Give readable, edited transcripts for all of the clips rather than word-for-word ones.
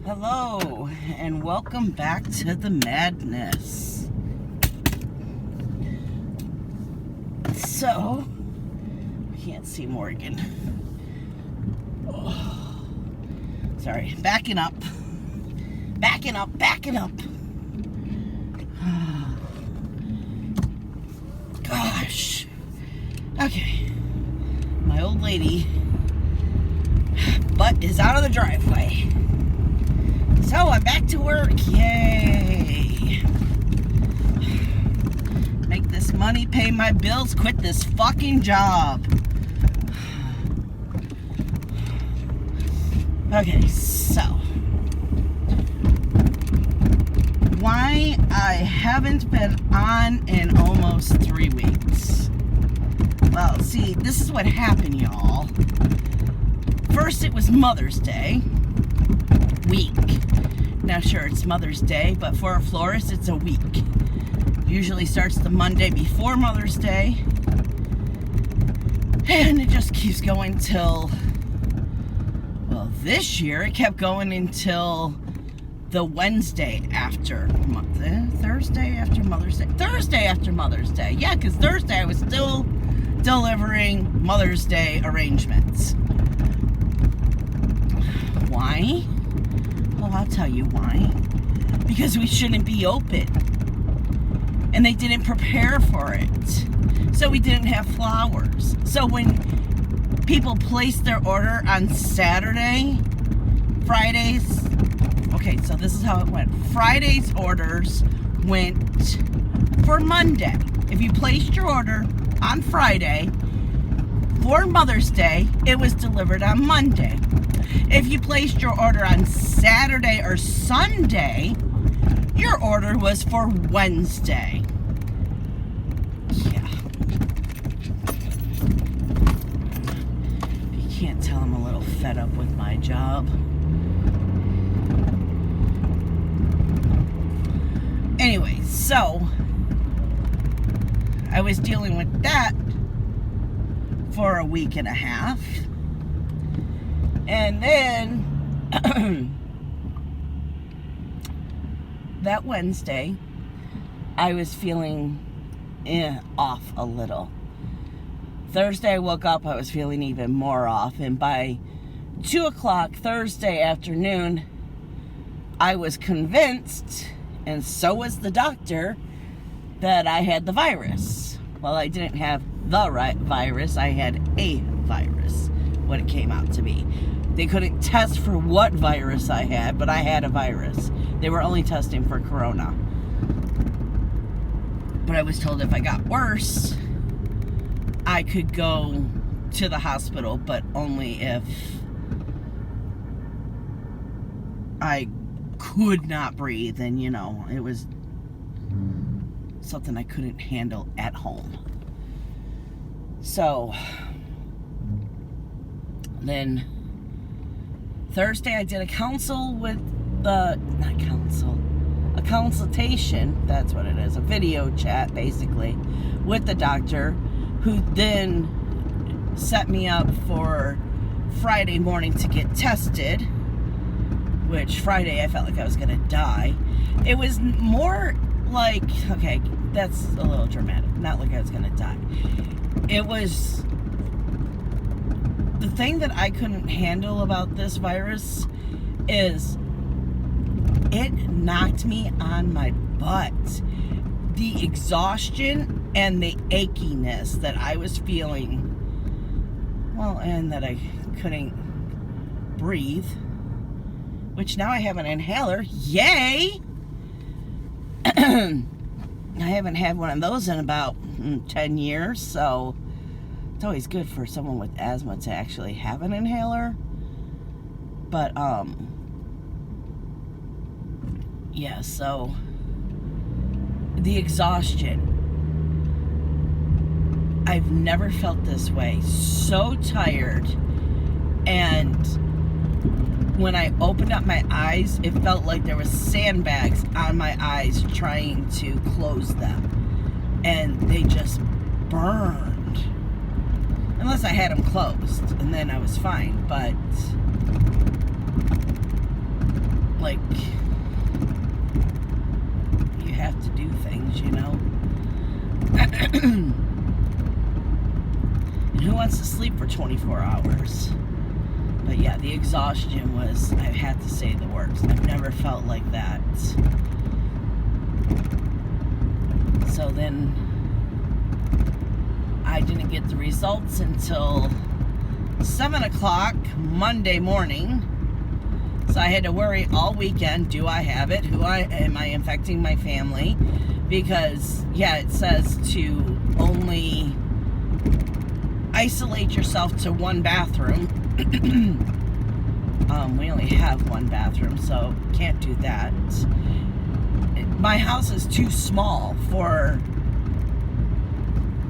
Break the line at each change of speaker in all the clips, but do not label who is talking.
Hello, and welcome back to the madness. So, I can't see Morgan. Oh, sorry, backing up. Gosh. Okay. My old lady butt is out of the driveway. So I'm back to work. Yay. Make this money, pay my bills, quit this fucking job. Okay, so why I haven't been on in almost 3 weeks. Well, see, this is what happened, y'all. First, it was Mother's Day week. Now, sure, it's Mother's Day, but for a florist, it's a week. Usually starts the Monday before Mother's Day, and it just keeps going till, well, this year it kept going until the Wednesday after Thursday after Mother's Day. Thursday after Mother's Day. Yeah, because Thursday I was still delivering Mother's Day arrangements. Why? Well, I'll tell you why. Because we shouldn't be open. And they didn't prepare for it. So we didn't have flowers. So when people placed their order on Saturday, Fridays, okay, so this is how it went. Friday's orders went for Monday. If you placed your order on Friday for Mother's Day, it was delivered on Monday. If you placed your order on Saturday or Sunday, your order was for Wednesday. Yeah. You can't tell I'm a little fed up with my job. Anyway, so I was dealing with that for a week and a half. And then that Wednesday, I was feeling off a little. Thursday, I woke up, I was feeling even more off. And by 2 o'clock Thursday afternoon, I was convinced, and so was the doctor, that I had the virus. Well, I didn't have the right virus, I had a virus, what it came out to be. They couldn't test for what virus I had, but I had a virus. They were only testing for corona. But I was told if I got worse, I could go to the hospital, but only if I could not breathe, and you know, it was something I couldn't handle at home. So then Thursday I did a consultation, that's what it is, a video chat basically, with the doctor, who then set me up for Friday morning to get tested, which Friday I felt like I was gonna die. It was more like, okay, that's a little dramatic, not like I was gonna die. It was, the thing that I couldn't handle about this virus is it knocked me on my butt. The exhaustion and the achiness that I was feeling, well, and that I couldn't breathe, which now I have an inhaler. Yay! I haven't had one of those in about 10 years, so it's always good for someone with asthma to actually have an inhaler. But, yeah, so the exhaustion. I've never felt this way. So tired. And when I opened up my eyes, it felt like there was sandbags on my eyes trying to close them. And they just burned. Unless I had them closed, and then I was fine. But like, you have to do things, you know? And who wants to sleep for 24 hours? But yeah, the exhaustion was, I had to say, the worst. I've never felt like that. So then I didn't get the results until 7 o'clock Monday morning. So I had to worry all weekend, do I have it? Am I infecting my family? Because, yeah, it says to only isolate yourself to one bathroom. We only have one bathroom, so can't do that. My house is too small for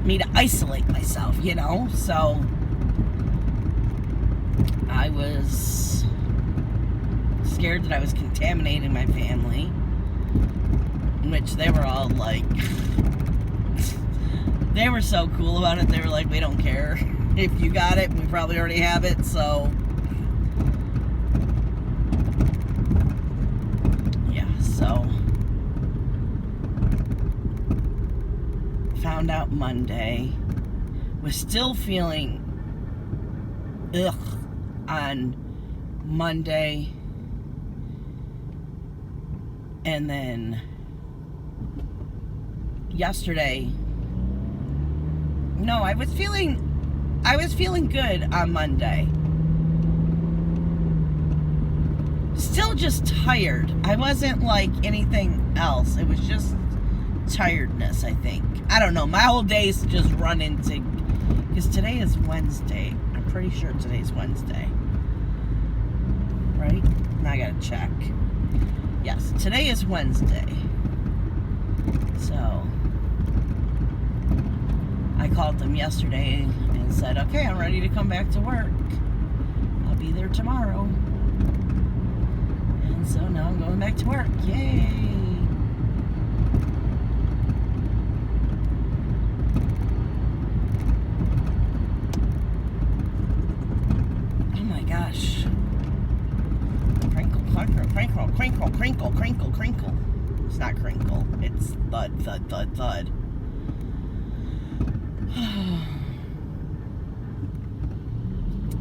me to isolate myself, you know? So I was scared that I was contaminating my family, which they were all like, they were so cool about it. They were like, we don't care if you got it, we probably already have it. So yeah, so found out Monday, was still feeling ugh on Monday, and then yesterday, no, I was feeling good on Monday. Still just tired. I wasn't like anything else. It was just tiredness, I think. I don't know. My whole day's just run into, because today is Wednesday. I'm pretty sure today's Wednesday. Right? Now I gotta check. Yes, today is Wednesday. So I called them yesterday and said, okay, I'm ready to come back to work. I'll be there tomorrow. And so now I'm going back to work. Yay! Oh my gosh. Crinkle, crinkle, crinkle, crinkle, crinkle, crinkle, crinkle. It's not crinkle. It's thud, thud, thud, thud.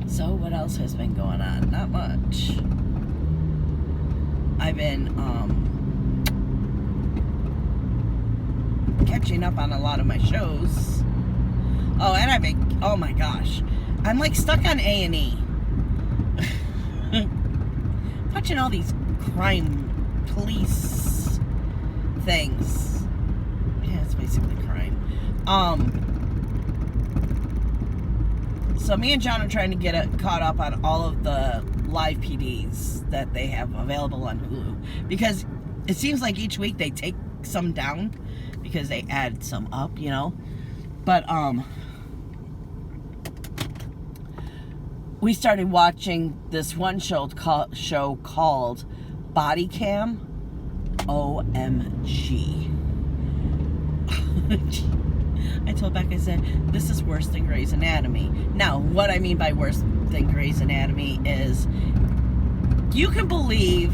So what else has been going on? Not much. I've been catching up on a lot of my shows. Oh, and I've been, oh my gosh, I'm like stuck on A&E. Watching all these crime police things. Yeah, it's basically crime. So me and John are trying to get caught up on all of the live PDs that they have available on Hulu, because it seems like each week they take some down because they add some up, you know. But we started watching this one show called Body Cam. OMG. I told Beck, I said, this is worse than Grey's Anatomy. Now, what I mean by worse than Grey's Anatomy is, you can believe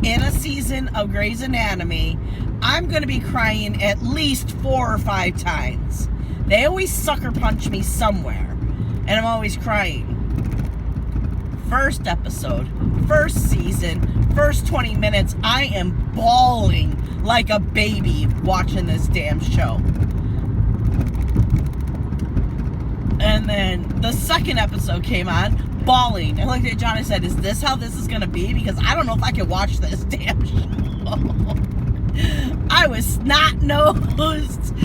in a season of Grey's Anatomy, I'm going to be crying at least 4 or 5 times. They always sucker punch me somewhere, and I'm always crying. First episode, first season, first 20 minutes, I am bawling like a baby watching this damn show. And then the second episode came on, bawling. And like John said, is this how this is going to be? Because I don't know if I can watch this damn show. I was snot-nosed,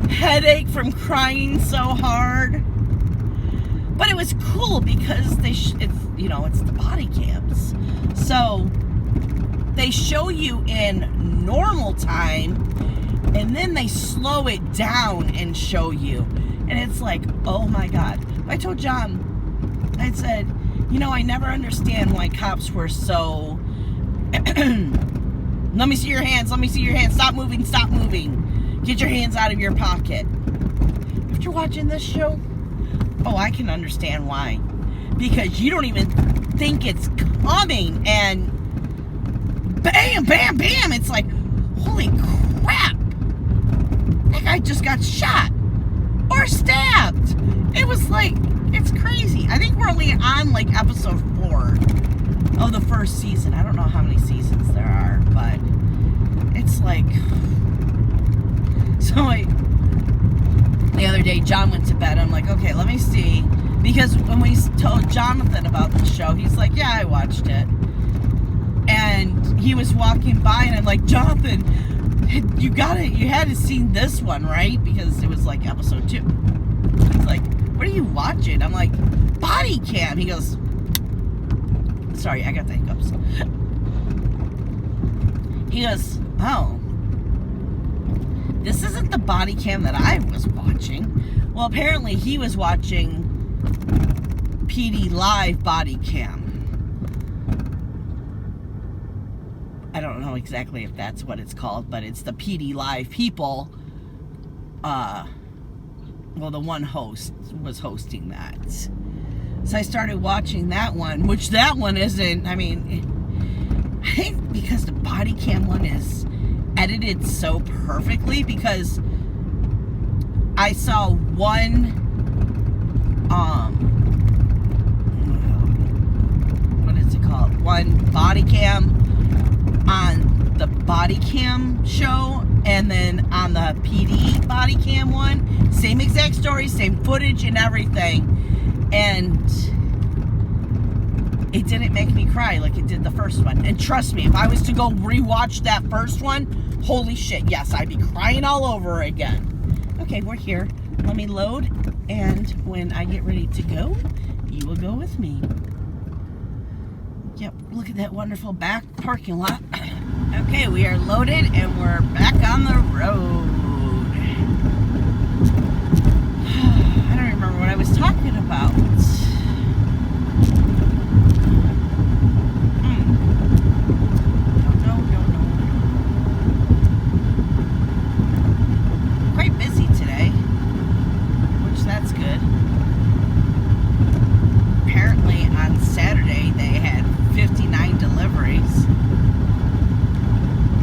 headache from crying so hard. But it was cool because it's the body cams. So they show you in normal time, and then they slow it down and show you. And it's like, oh my God. I told John, I said, I never understand why cops were so, let me see your hands, stop moving, get your hands out of your pocket. After watching this show, oh, I can understand why. Because you don't even think it's coming, and bam, bam, bam. It's like, holy crap. That guy just got shot or stabbed. It was like, it's crazy. I think we're only on like episode 4 of the first season. I don't know how many seasons there are, but it's like, so the other day John went to bed. I'm like, okay, let me see. Because when we told Jonathan about the show, he's like, yeah, I watched it. And he was walking by and I'm like, Jonathan, you had to seen this one, right? Because it was like episode 2. He's like, what are you watching? I'm like, body cam. He goes, sorry, I got the hiccups. He goes, oh, this isn't the body cam that I was watching. Well, apparently he was watching PD Live body cam. I don't know exactly if that's what it's called, but it's the PD Live people. Well, the one host was hosting that. So I started watching that one, which that one isn't, I mean, I think because the body cam one is edited so perfectly, because I saw one, what is it called? One body cam on the body cam show, and then on the PD body cam one, same exact story, same footage and everything. And it didn't make me cry like it did the first one. And trust me, if I was to go rewatch that first one, holy shit, yes, I'd be crying all over again. Okay, we're here. Let me load, and when I get ready to go, you will go with me. Yep, look at that wonderful back parking lot. Okay, we are loaded, and we're back on the road. I don't remember what I was talking about. Don't know. Quite busy today, which that's good. Apparently on Saturday they had 59 deliveries.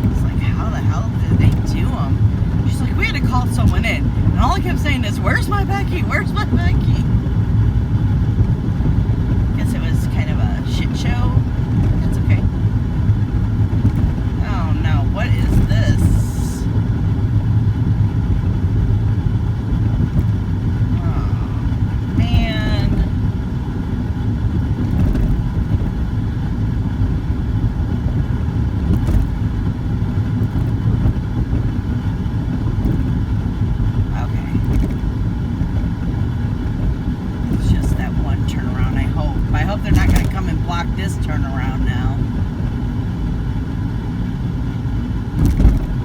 It's like, how the hell did they do them? She's like, we had to call someone in. And all I kept saying is, where's my Becky? Where's my Becky? Guess it was kind of a shit show. That's okay. Oh no, what is this? Oh, man. They're not going to come and block this turnaround now.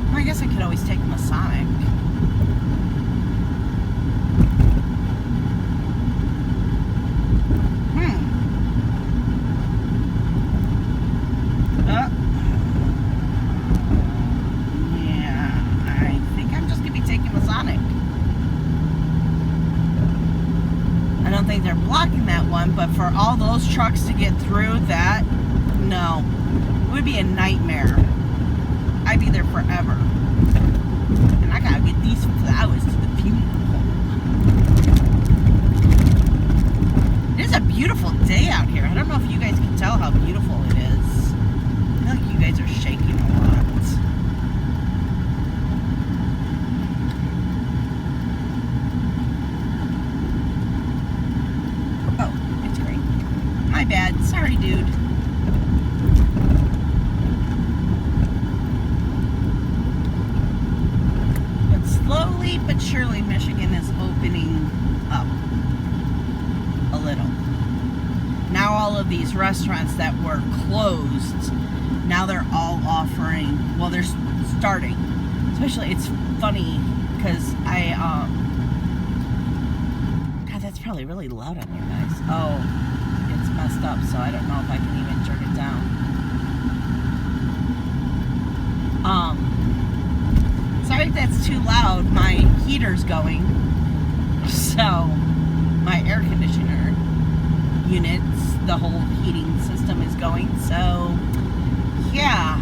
Well, I guess I could always take Masonic. Yeah, I think I'm just going to be taking Masonic. I don't think they're blocking that one, but for all those trucks to get through that, no. It would be a nightmare. I'd be there forever. And I gotta get these flowers to the funeral home. It is a beautiful day out here. I don't know if you guys can tell how beautiful it is. I feel like you guys are shaking a lot. My bad. Sorry, dude. But slowly but surely, Michigan is opening up a little. Now all of these restaurants that were closed, now they're all offering, well, they're starting. Especially, it's funny, because God, that's probably really loud on you guys. Oh. It's messed up, so I don't know if I can even turn it down. Sorry if that's too loud. My heater's going, so my air conditioner units, the whole heating system is going, so yeah,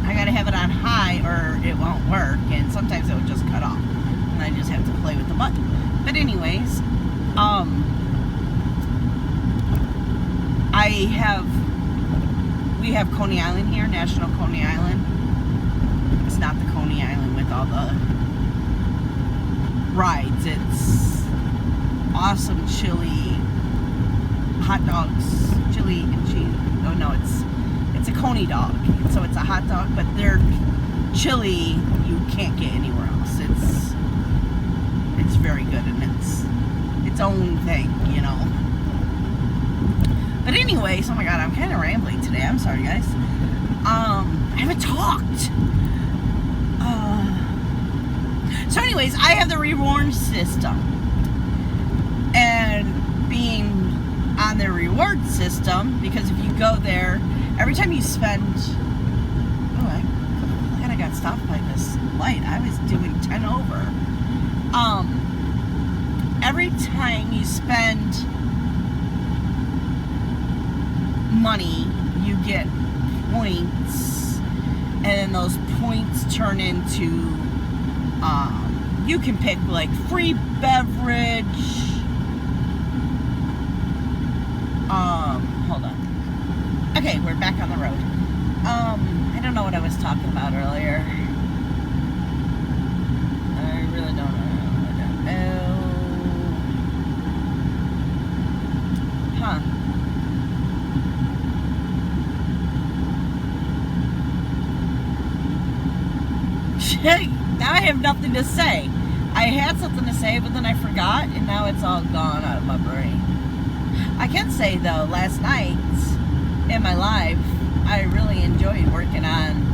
I gotta have it on high or it won't work, and sometimes it would just cut off, and I just have to play with the button. But anyways, we have Coney Island here, National Coney Island. It's not the Coney Island with all the rides. It's awesome chili hot dogs, chili and cheese. Oh no, it's a Coney dog. So it's a hot dog, but their chili you can't get anywhere else. It's very good, and it's its own thing, you know. But anyways, oh my god, I'm kind of rambling today. I'm sorry, guys. I haven't talked. So anyways, I have the reward system. And being on the reward system, because if you go there, every time you spend... Oh, I kind of got stopped by this light. I was doing 10 over. Every time you spend money, you get points, and then those points turn into you can pick like free beverage, hold on, okay, we're back on the road. I don't know what I was talking about earlier. I really don't know. Huh. Now I have nothing to say. I had something to say, but then I forgot, and now it's all gone out of my brain. I can say, though, last night in my live, I really enjoyed working on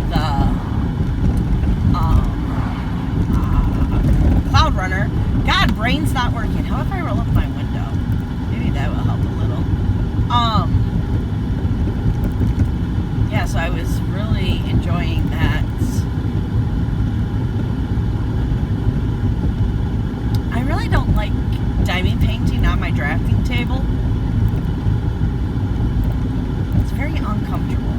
the Cloud Runner. God, brain's not working. How if I roll up my window? Maybe that will help a little. Yeah, so I was really enjoying that. I really don't like diamond painting on my drafting table. It's very uncomfortable.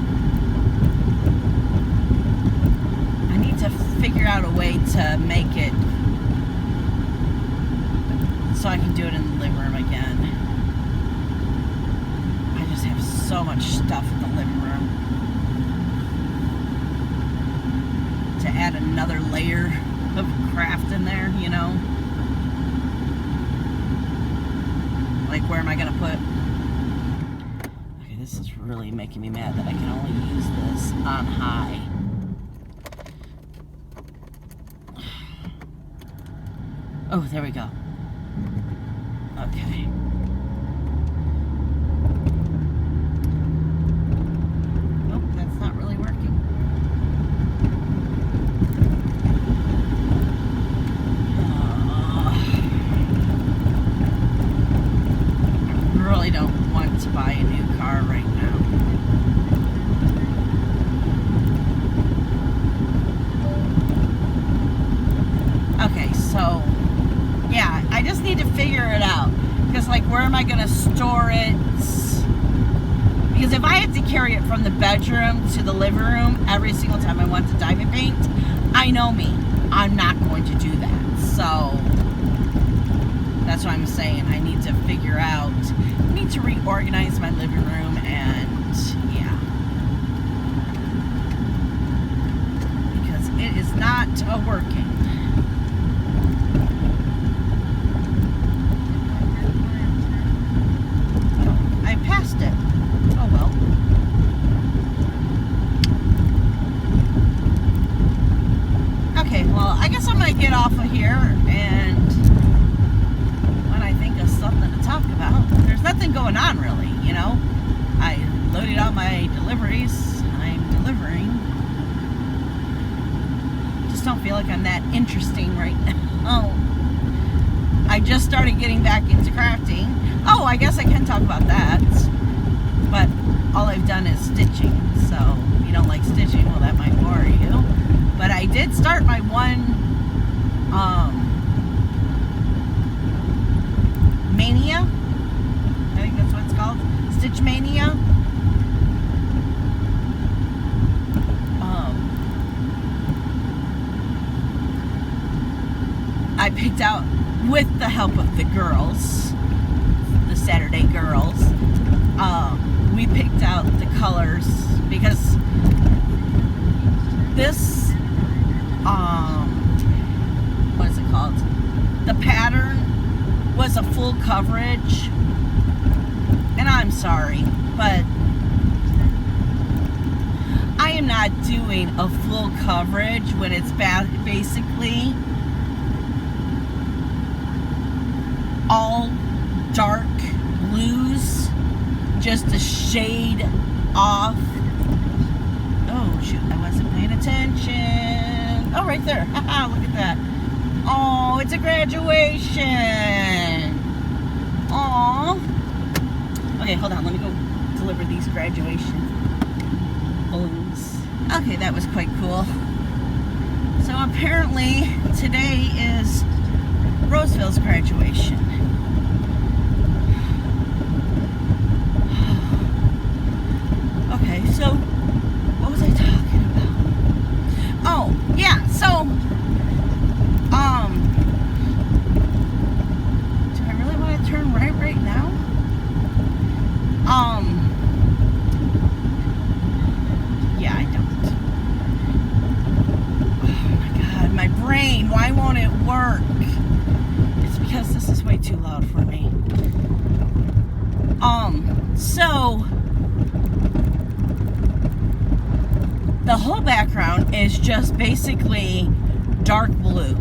I need to figure out a way to make it so I can do it in the living room again. I just have so much stuff in the living room. To add another layer of craft in there, you know? Like, where am I gonna put? Okay, this is really making me mad that I can only use this on high. Oh, there we go. Okay. Nope, that's not really working. I really don't want to buy a new car right now. Okay, so yeah, I just need to figure it out. Because, like, where am I going to store it? Because if I had to carry it from the bedroom to the living room every single time I want to diamond paint, I know me. I'm not going to do that. So, that's what I'm saying. I need to figure out, I need to reorganize my living room, and, yeah. Because it is not working. Passed it. Oh well. Okay, well, I guess I'm gonna get off of here, and when I think of something to talk about, there's nothing going on really, you know. I loaded out my deliveries. I'm delivering. Just don't feel like I'm that interesting right now. I just started getting back into crafting. Oh, I guess I can talk about that. But all I've done is stitching. So, if you don't like stitching, well, that might bore you. But I did start my one Mania. I think that's what it's called. Stitch Mania. help of the girls, the Saturday girls, we picked out the colors because this, what is it called? The pattern was a full coverage, and I'm sorry, but I am not doing a full coverage when it's basically all dark blues, just a shade off. Oh shoot, I wasn't paying attention. Oh, right there. Haha, look at that. Oh, it's a graduation. Aw. Okay, hold on, let me go deliver these graduation balloons. Okay, that was quite cool. So apparently today is Roseville's graduation. Okay, so what was I talking about? Oh, yeah, so do I really want to turn right now? Yeah, I don't. Oh my god, my brain, why won't it work? It's because this is way too loud for me. So the whole background is just basically dark blue.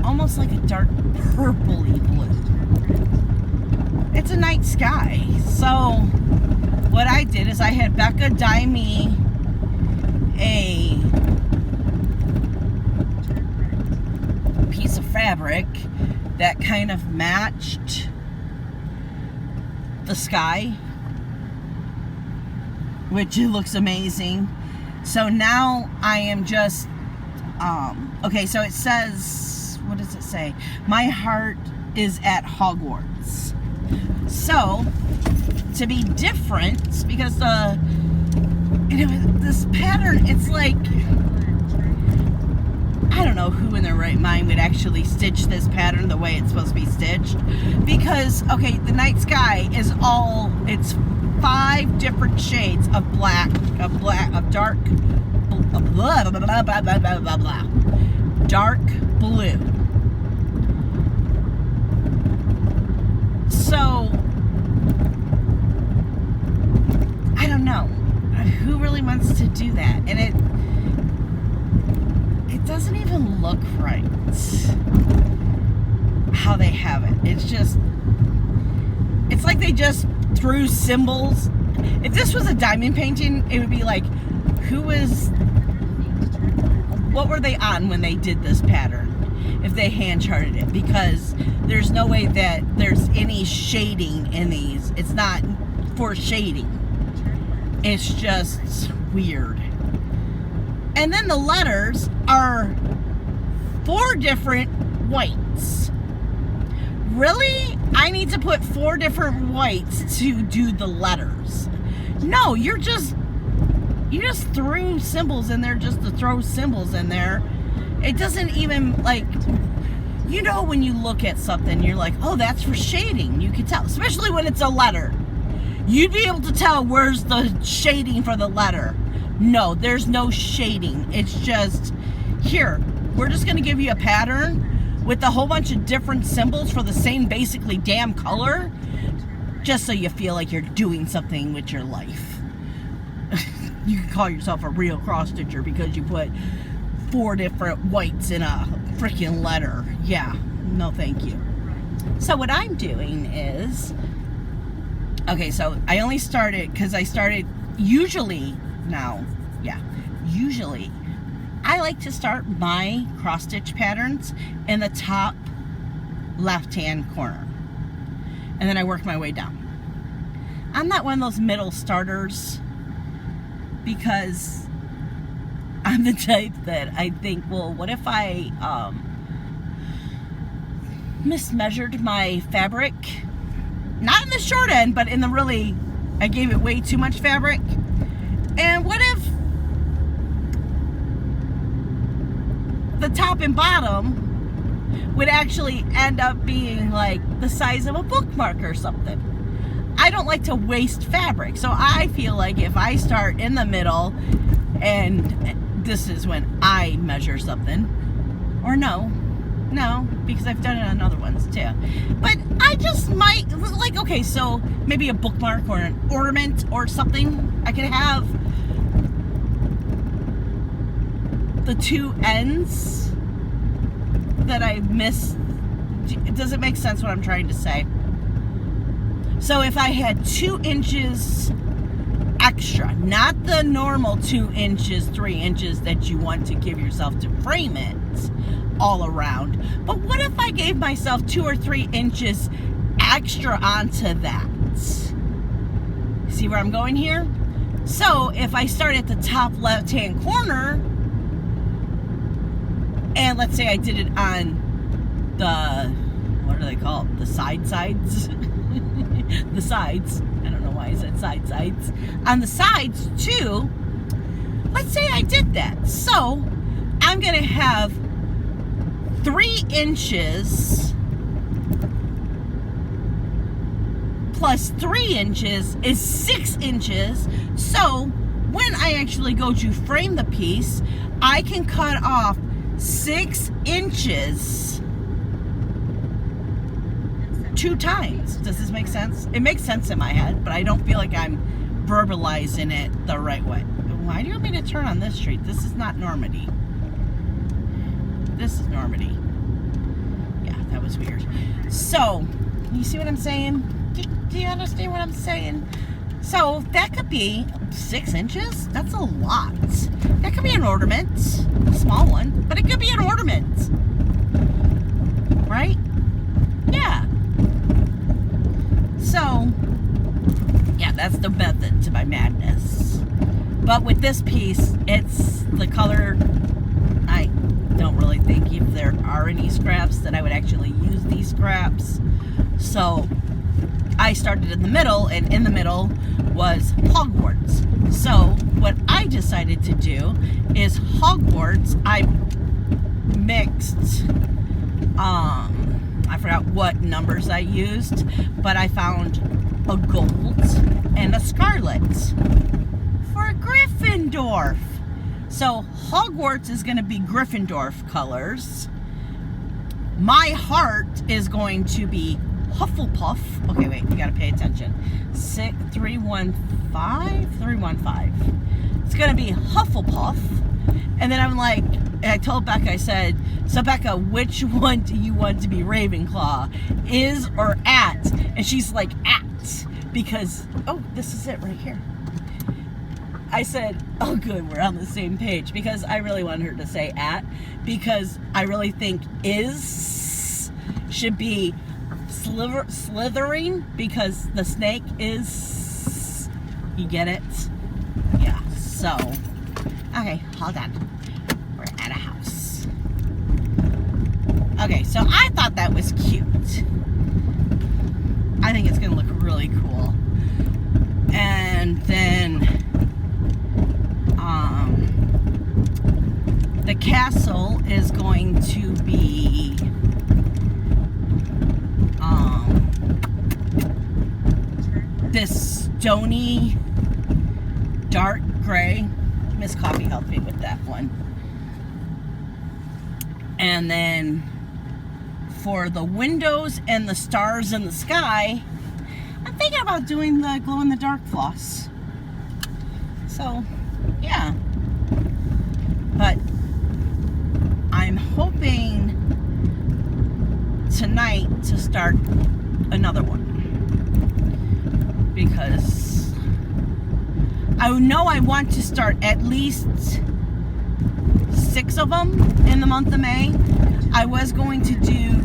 Almost like a dark purpley blue. It's a night sky. So what I did is I had Becca dye me a piece of fabric that kind of matched the sky, which it looks amazing. So now I am just okay, so it says, what does it say? My heart is at Hogwarts. So to be different, because this pattern, it's like, I don't know who in their right mind would actually stitch this pattern the way it's supposed to be stitched, because okay, the night sky is all, it's 5 different shades of black, of dark, blah, blah, blah, blah, blah, blah, blah, blah, dark blue. So I don't know who really wants to do that, and it doesn't even look right how they have it. It's just, it's like they just threw symbols. If this was a diamond painting, it would be like, what were they on when they did this pattern, if they hand charted it? Because there's no way that there's any shading in these. It's not for shading. It's just weird. And then the letters are 4 different whites. Really? I need to put 4 different whites to do the letters? No, you just threw symbols in there just to throw symbols in there. It doesn't even, like, you know, when you look at something, you're like, oh, that's for shading. You can tell, especially when it's a letter. You'd be able to tell where's the shading for the letter. No, there's no shading. It's just, here, we're just going to give you a pattern with a whole bunch of different symbols for the same basically damn color, just so you feel like you're doing something with your life. You can call yourself a real cross stitcher because you put 4 different whites in a freaking letter. Yeah, no thank you. So what I'm doing is, okay, so I only started, because I started, usually I like to start my cross stitch patterns in the top left hand corner, and then I work my way down. I'm not one of those middle starters, because I'm the type that I think, well, what if I mismeasured my fabric? Not in the short end, but in the really, I gave it way too much fabric. And what if the top and bottom would actually end up being like the size of a bookmark or something. I don't like to waste fabric, so I feel like if I start in the middle, and this is when I measure something, or no, because I've done it on other ones too. But I just might, like, okay, so maybe a bookmark or an ornament or something. I could have the two ends that I missed. Does it make sense what I'm trying to say? So if I had 2 inches extra, not the normal 2 inches, 3 inches that you want to give yourself to frame it all around, but what if I gave myself 2 or 3 inches extra onto that? See where I'm going here? So if I start at the top left-hand corner, and let's say I did it on the, what do they call it? The sides? The sides. I don't know why I said sides. On the sides too, let's say I did that. So I'm going to have 3 inches plus 3 inches is 6 inches. So when I actually go to frame the piece, I can cut off 6 inches 2 times. Does this make sense? It makes sense in my head, but I don't feel like I'm verbalizing it the right way. Why do you want me to turn on this street? This is not Normandy. This is Normandy. Yeah, that was weird. So, you see what I'm saying? Do you understand what I'm saying? So, that could be 6 inches. That's a lot. That could be an ornament. A small one. But it could be an ornament. Right? Yeah. So, yeah, that's the method to my madness. But with this piece, it's the color. I don't really think if there are any scraps that I would actually use these scraps. So, I started in the middle, and in the middle was Hogwarts. So, what I decided to do is Hogwarts, I mixed, I forgot what numbers I used, but I found a gold and a scarlet for Gryffindor. So Hogwarts is going to be Gryffindor colors. My heart is going to be Hufflepuff. Okay, wait, you got to pay attention. 315. It's going to be Hufflepuff. And then I'm like, and I told Becca, I said, so Becca, which one do you want to be Ravenclaw? Is or at? And she's like, at. Because, oh, this is it right here. I said, oh good, we're on the same page. Because I really wanted her to say at. Because I really think is should be slithering. Because the snake is, you get it? Yeah, so, okay, hold on. We're at a house. Okay, so I thought that was cute. I think it's going to look really cool. And then the castle is going to be this stony dark gray. Miss Coffee helped me with that one. And then for the windows and the stars in the sky, I'm thinking about doing the glow-in-the-dark floss. So, yeah. But I'm hoping tonight to start another one. Because I know I want to start at least 6 of them in the month of May. I was going to do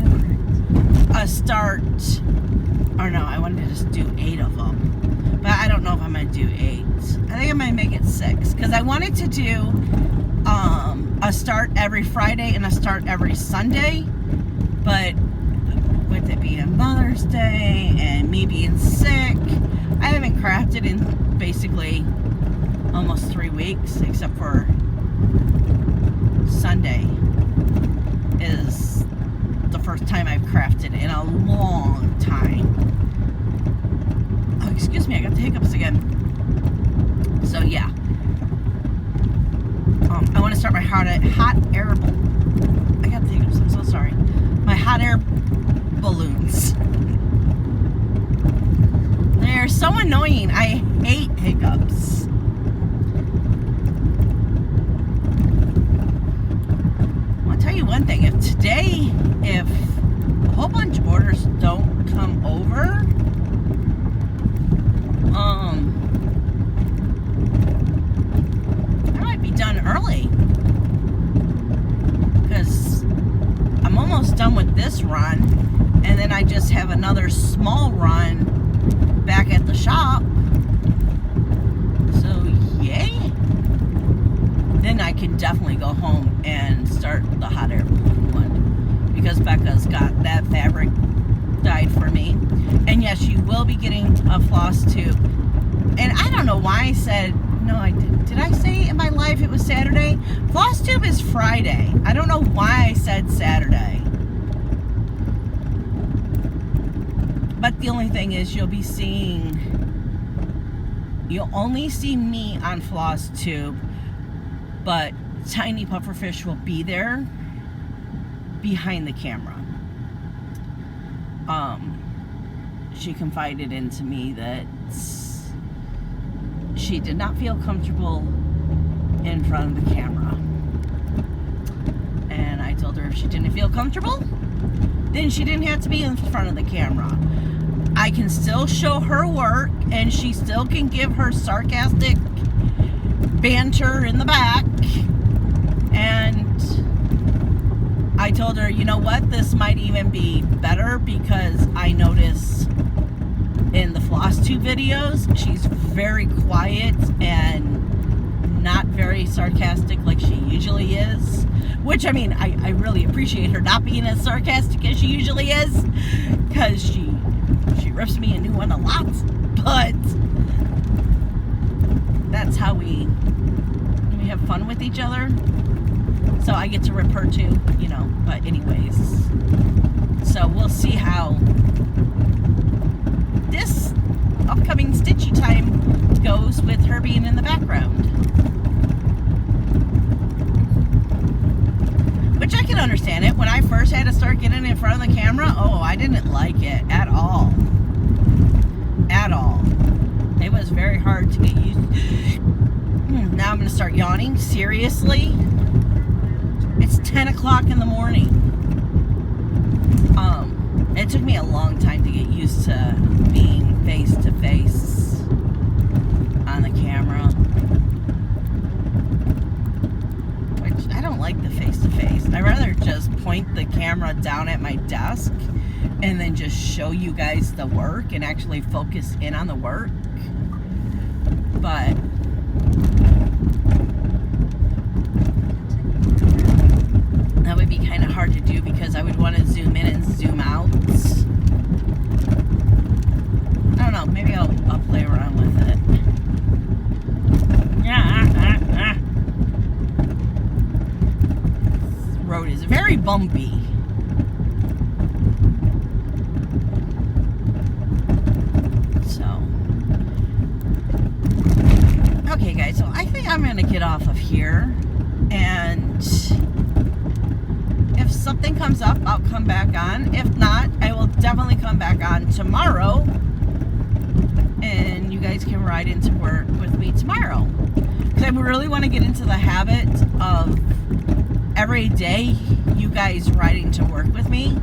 a start, or no, I wanted to just do 8 of them. But I don't know if I'm going to do 8. I think I'm going to make it 6. Because I wanted to do a start every Friday and a start every Sunday. But with it being Mother's Day and me being sick, I haven't crafted in basically almost 3 weeks, except for Sunday is the first time I've crafted in a long time. Oh, excuse me, I got the hiccups again. So yeah. I want to start my hot air. I got the hiccups. I'm so sorry. My hot air balloons. They're so annoying. I hate hiccups. I'll tell you one thing. If a whole bunch of orders don't come over, I might be done early. Because I'm almost done with this run. And then I just have another small run back at the shop. So yay. Then I can definitely go home and start the hot air balloon one, because Becca's got that fabric dyed for me. And yes, you will be getting a floss tube. And I don't know why I said, no, I did I say in my life it was Saturday? Floss tube is Friday. I don't know why I said Saturday. But the only thing is, you'll only see me on floss tube, but Tiny Pufferfish will be there behind the camera. She confided into me that she did not feel comfortable in front of the camera. And I told her if she didn't feel comfortable, then she didn't have to be in front of the camera. I can still show her work, and she still can give her sarcastic banter in the back. And I told her, you know what, this might even be better, because I notice in the floss tube videos, she's very quiet and not very sarcastic like she usually is. Which, I mean, I really appreciate her not being as sarcastic as she usually is, because she rips me a new one a lot. But that's how we have fun with each other. So I get to rip her too, you know. But anyways, so we'll see how this upcoming stitchy time goes with her being in the background. Which I can understand it. When I first had to start getting in front of the camera, oh, I didn't like it at all. At all. It was very hard to get used to. Now I'm going to start yawning. Seriously? It's 10 o'clock in the morning. It took me a long time to get used to being face to face on the camera. Which I don't like the face to face. I'd rather just point the camera down at my desk and then just show you guys the work and actually focus in on the work. But that would be kind of hard to do, because I would want to zoom in and zoom out. I don't know, maybe I'll play around with it. This road is very bumpy. Okay guys, so I think I'm going to get off of here, and if something comes up, I'll come back on. If not, I will definitely come back on tomorrow, and you guys can ride into work with me tomorrow. Because I really want to get into the habit of every day you guys riding to work with me,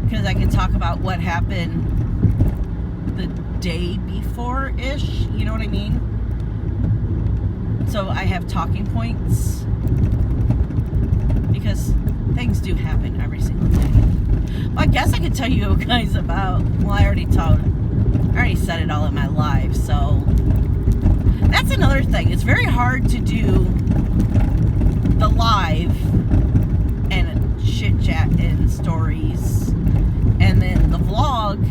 because I can talk about what happened the day before-ish, you know what I mean? So I have talking points, because things do happen every single day. Well, I guess I could tell you guys about, well, I already said it all in my live, so that's another thing. It's very hard to do the live and chit chat and stories, and then the vlog,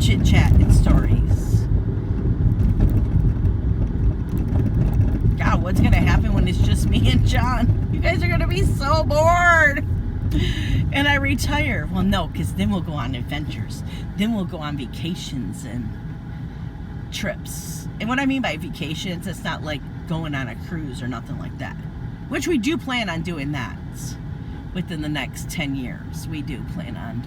chit chat and stories. God, what's gonna happen? You guys are going to be so bored. And I retire. Well, no, because then we'll go on adventures. Then we'll go on vacations and trips. And what I mean by vacations, it's not like going on a cruise or nothing like that. Which we do plan on doing that within the next 10 years. We do plan on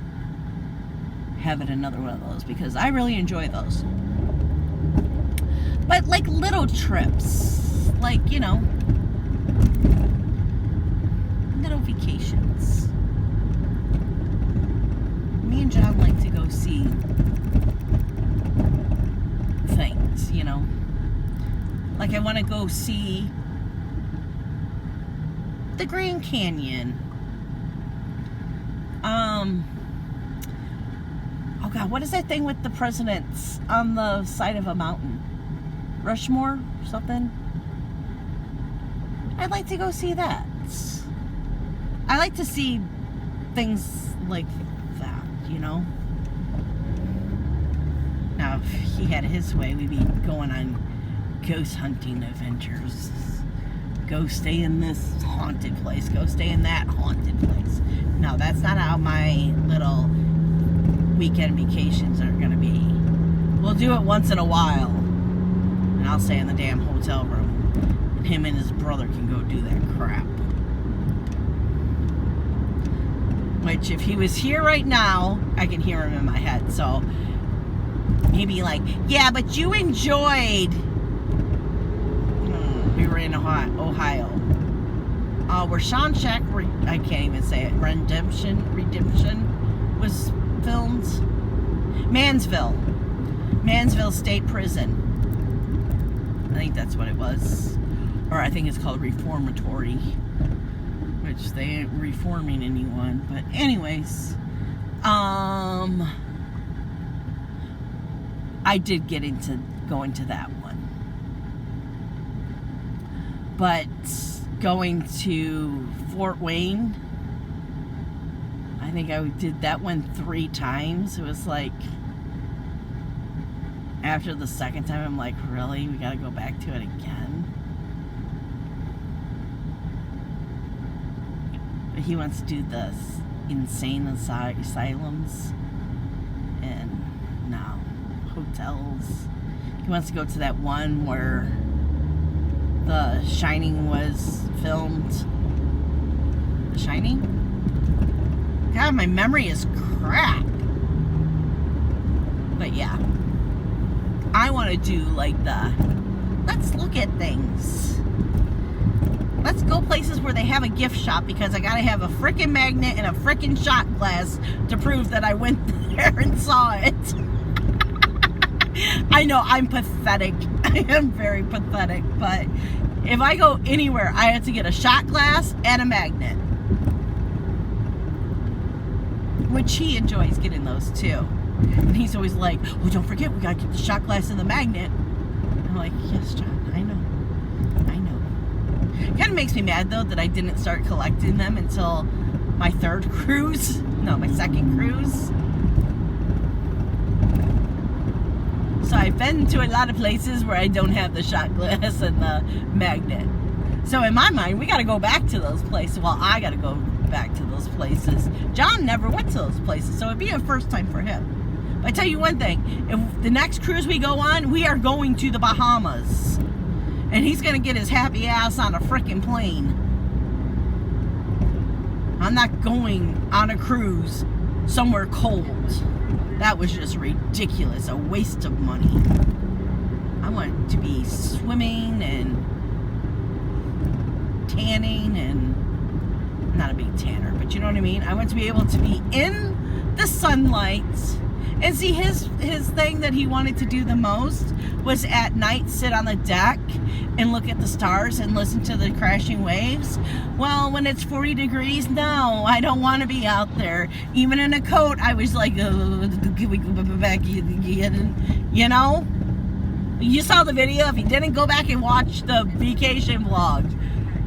having another one of those because I really enjoy those. But like little trips, like, you know, little vacations. Me and John like to go see things, you know. Like I want to go see the Grand Canyon. Oh God, what is that thing with the presidents on the side of a mountain? Rushmore or something? I'd like to go see that. I like to see things like that, you know? Now, if he had his way, we'd be going on ghost hunting adventures. Go stay in this haunted place. Go stay in that haunted place. No, that's not how my little weekend vacations are going to be. We'll do it once in a while. And I'll stay in the damn hotel room. And him and his brother can go do that crap. Which, if he was here right now, I can hear him in my head. So, he'd be like, yeah, but you enjoyed... We were in Ohio. Where Sean Shack, I can't even say it, Redemption was filmed. Mansville State Prison. I think that's what it was. Or I think it's called Reformatory. Which they ain't reforming anyone. But anyways. I did get into going to that one. But going to Fort Wayne, I think I did that one 3 times. It was like, after the second time, I'm like, really? We gotta go back to it again? But he wants to do the insane asylums and hotels. He wants to go to that one where The Shining was filmed. The Shining? God, my memory is crap. But yeah. I want to do like let's look at things. Let's go places where they have a gift shop because I gotta have a frickin' magnet and a frickin' shot glass to prove that I went there and saw it. I know, I'm pathetic. I am very pathetic, but if I go anywhere, I have to get a shot glass and a magnet. Which he enjoys getting those too. And he's always like, well, don't forget, we gotta get the shot glass and the magnet. I'm like, yes, John, I know. Kind of makes me mad, though, that I didn't start collecting them until my second cruise. So I've been to a lot of places where I don't have the shot glass and the magnet. So in my mind, we got to go back to those places. Well, I got to go back to those places. John never went to those places, so it'd be a first time for him. But I tell you one thing, if the next cruise we go on, we are going to the Bahamas. And he's going to get his happy ass on a frickin' plane. I'm not going on a cruise somewhere cold. That was just ridiculous. A waste of money. I want to be swimming and tanning and... I'm not a big tanner, but you know what I mean? I want to be able to be in the sunlight. And see, his thing that he wanted to do the most was at night sit on the deck and look at the stars and listen to the crashing waves. Well, when it's 40 degrees, no, I don't want to be out there. Even in a coat, I was like, can we go back? You know? You saw the video. If you didn't, go back and watch the vacation vlog.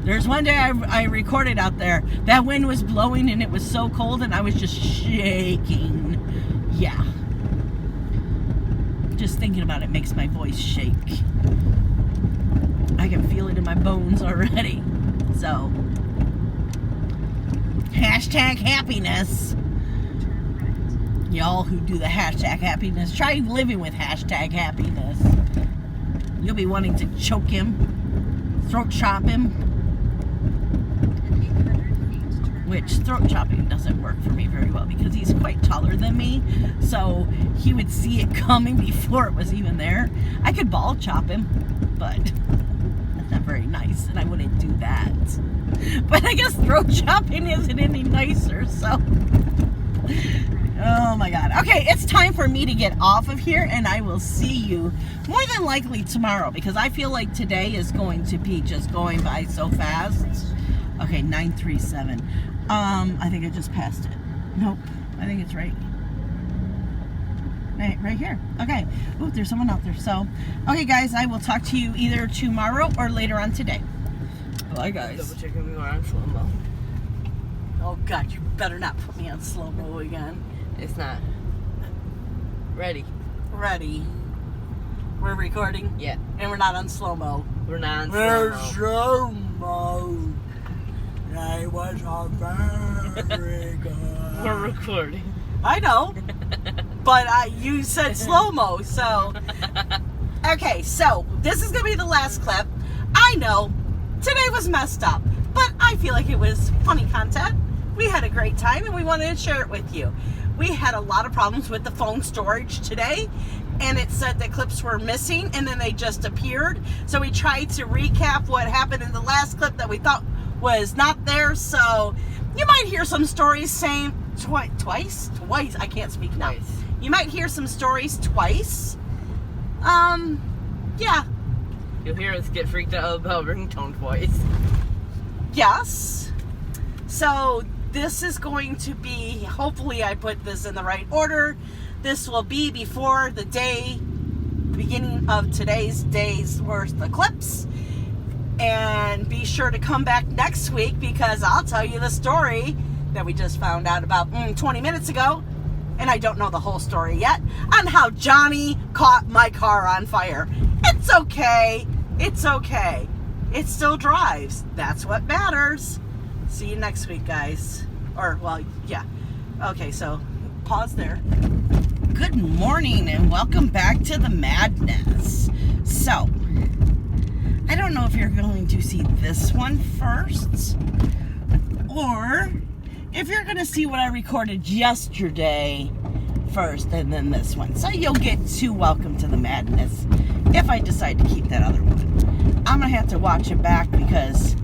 There's one day I recorded out there. That wind was blowing and it was so cold and I was just shaking. Yeah. Just thinking about it makes my voice shake. I can feel it in my bones already. So, hashtag happiness. Y'all who do the hashtag happiness, try living with hashtag happiness. You'll be wanting to choke him, throat chop him. Which throat chopping doesn't work for me very well because he's quite taller than me. So he would see it coming before it was even there. I could ball chop him, but that's not very nice, and I wouldn't do that. But I guess throat chopping isn't any nicer, so. Oh my God. Okay, it's time for me to get off of here, and I will see you more than likely tomorrow because I feel like today is going to be just going by so fast. Okay, 937. I think I just passed it. Nope, I think it's right here. Okay. Ooh, there's someone out there. So, okay, guys, I will talk to you either tomorrow or later on today. Bye, guys.
Double checking we are on slow-mo.
Oh, God, you better not put me on slow-mo again.
It's not. Ready.
Ready. We're recording?
Yeah.
And we're not on slow-mo.
We're not on
We're
slow-mo.
slow-mo. I was all very good.
We're recording.
I know. But you said slow-mo, so. Okay, so this is going to be the last clip. I know today was messed up, but I feel like it was funny content. We had a great time and we wanted to share it with you. We had a lot of problems with the phone storage today, and it said that clips were missing and then they just appeared. So we tried to recap what happened in the last clip that we thought was not there. So you might hear some stories saying twice. I can't speak now.
Twice.
You might hear some stories twice. Yeah.
You'll hear us get freaked out about ringtone twice.
Yes. So this is going to be, hopefully I put this in the right order. This will be before the beginning of today's day's worth of clips. And be sure to come back next week because I'll tell you the story that we just found out about 20 minutes ago. And I don't know the whole story yet on how Johnny caught my car on fire. It's okay. It's okay. It still drives. That's what matters. See you next week, guys. Or, well, yeah. Okay, so pause there. Good morning and welcome back to the madness. So, I don't know if you're going to see this one first or if you're going to see what I recorded yesterday first and then this one. So you'll get two welcome to the madness if I decide to keep that other one. I'm going to have to watch it back because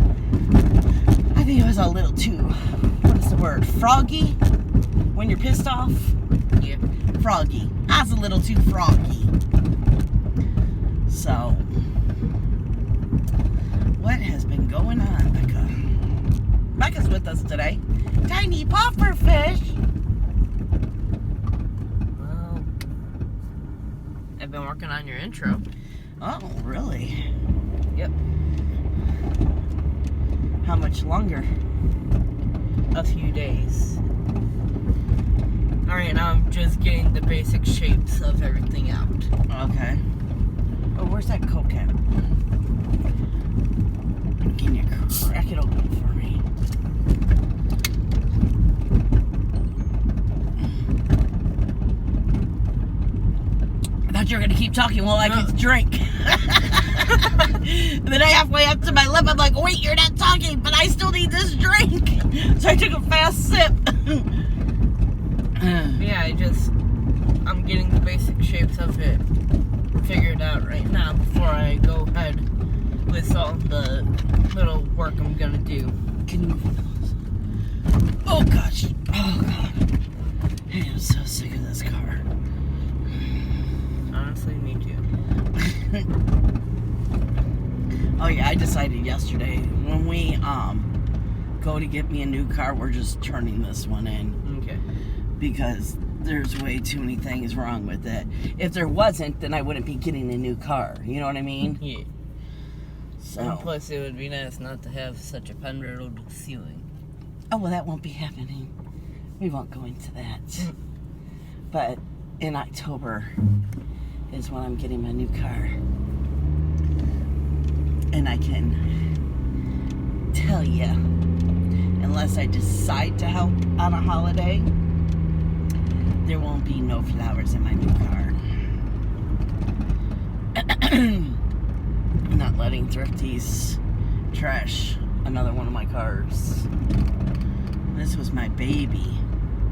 I think it was a little too, what is the word, froggy? When you're pissed off?
Yeah.
Froggy. I was a little too froggy. So, what has been going on, Becca? Becca's with us today. Tiny puffer fish.
Well, I've been working on your intro.
Oh, really?
Yep.
How much longer?
A few days. Alright, now I'm just getting the basic shapes of everything out.
Okay. Oh, where's that Coke at? Can you crack it open for me? I thought you were going to keep talking while I could drink. And then halfway up to my lip, I'm like, wait, you're not talking, but I still need this drink. So I took a fast sip.
Yeah, I'm getting the basic shapes of it figured out right now before I go ahead with all the little work I'm gonna do.
Can you? Oh gosh. Oh god. I am so sick of this car.
Honestly, me too.
Oh yeah, I decided yesterday when we go to get me a new car, we're just turning this one in.
Okay.
Because there's way too many things wrong with it. If there wasn't, then I wouldn't be getting a new car. You know what I mean?
Yeah.
So.
And plus, it would be nice not to have such a pen-riddled ceiling.
Oh, well, that won't be happening. We won't go into that. But in October is when I'm getting my new car. And I can tell you, in unless I decide to help on a holiday, there won't be no flowers in my new car. I'm not letting thrifties trash another one of my cars. This was my baby.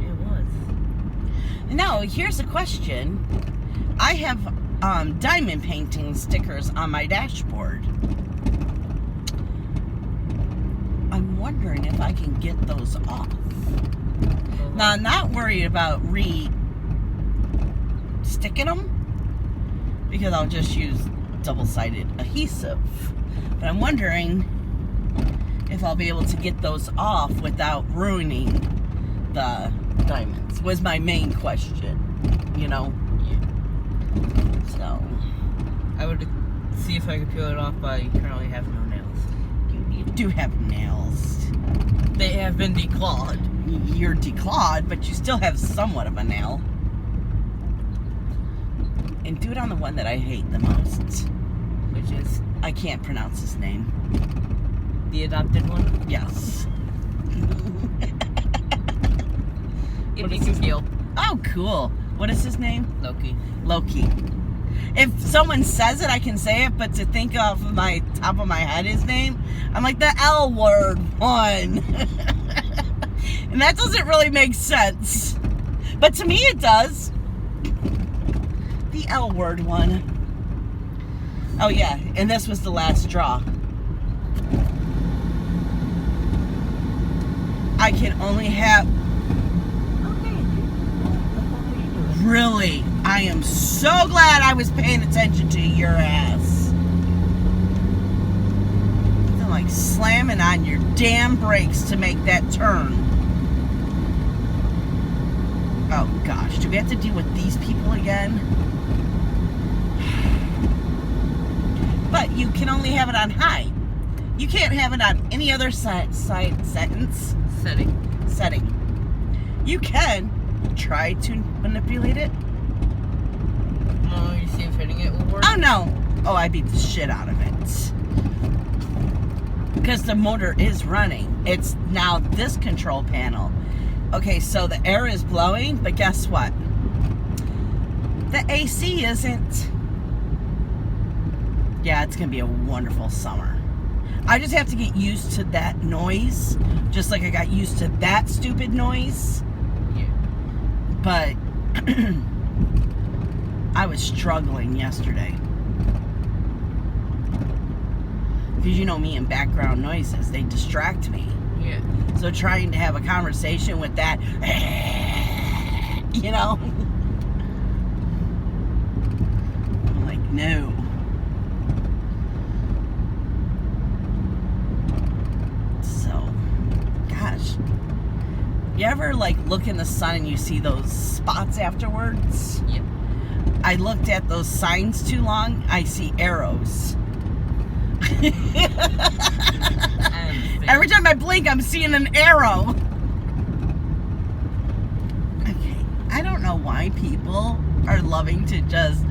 It was.
Now, here's a question. I have diamond painting stickers on my dashboard. I'm wondering if I can get those off. Now, I'm not worried about sticking them because I'll just use double-sided adhesive. But I'm wondering if I'll be able to get those off without ruining the diamonds, was my main question, you know?
Yeah.
So.
I would see if I could peel it off, but I currently have no nails.
You do have nails.
They have been declawed.
You're declawed, but you still have somewhat of a nail. And do it on the one that I hate the most.
Which is?
I can't pronounce his name.
The adopted one?
Yes.
If you can peel.
Oh, cool. What is his name?
Loki.
Loki. If someone says it, I can say it, but to think off of my top of my head his name, I'm like the L word one. And that doesn't really make sense. But to me it does. The L word one. Oh yeah, and this was the last draw. I can only have... Really? I am so glad I was paying attention to your ass. I'm like slamming on your damn brakes to make that turn. Oh gosh, do we have to deal with these people again? But you can only have it on high. You can't have it on any other setting. You can try to manipulate it.
No, you see if hitting it will work?
Oh no! Oh, I beat the shit out of it. Because the motor is running. It's now this control panel. Okay, so the air is blowing, but guess what? The AC isn't. Yeah, it's going to be a wonderful summer. I just have to get used to that noise, just like I got used to that stupid noise.
Yeah.
But I was struggling yesterday. Because you know me and background noises, they distract me.
Yeah.
So trying to have a conversation with that, you know? I'm like, no. So, gosh. You ever like look in the sun and you see those spots afterwards?
Yep.
I looked at those signs too long, I see arrows. Every time I blink, I'm seeing an arrow. Okay, I don't know why people are loving to just...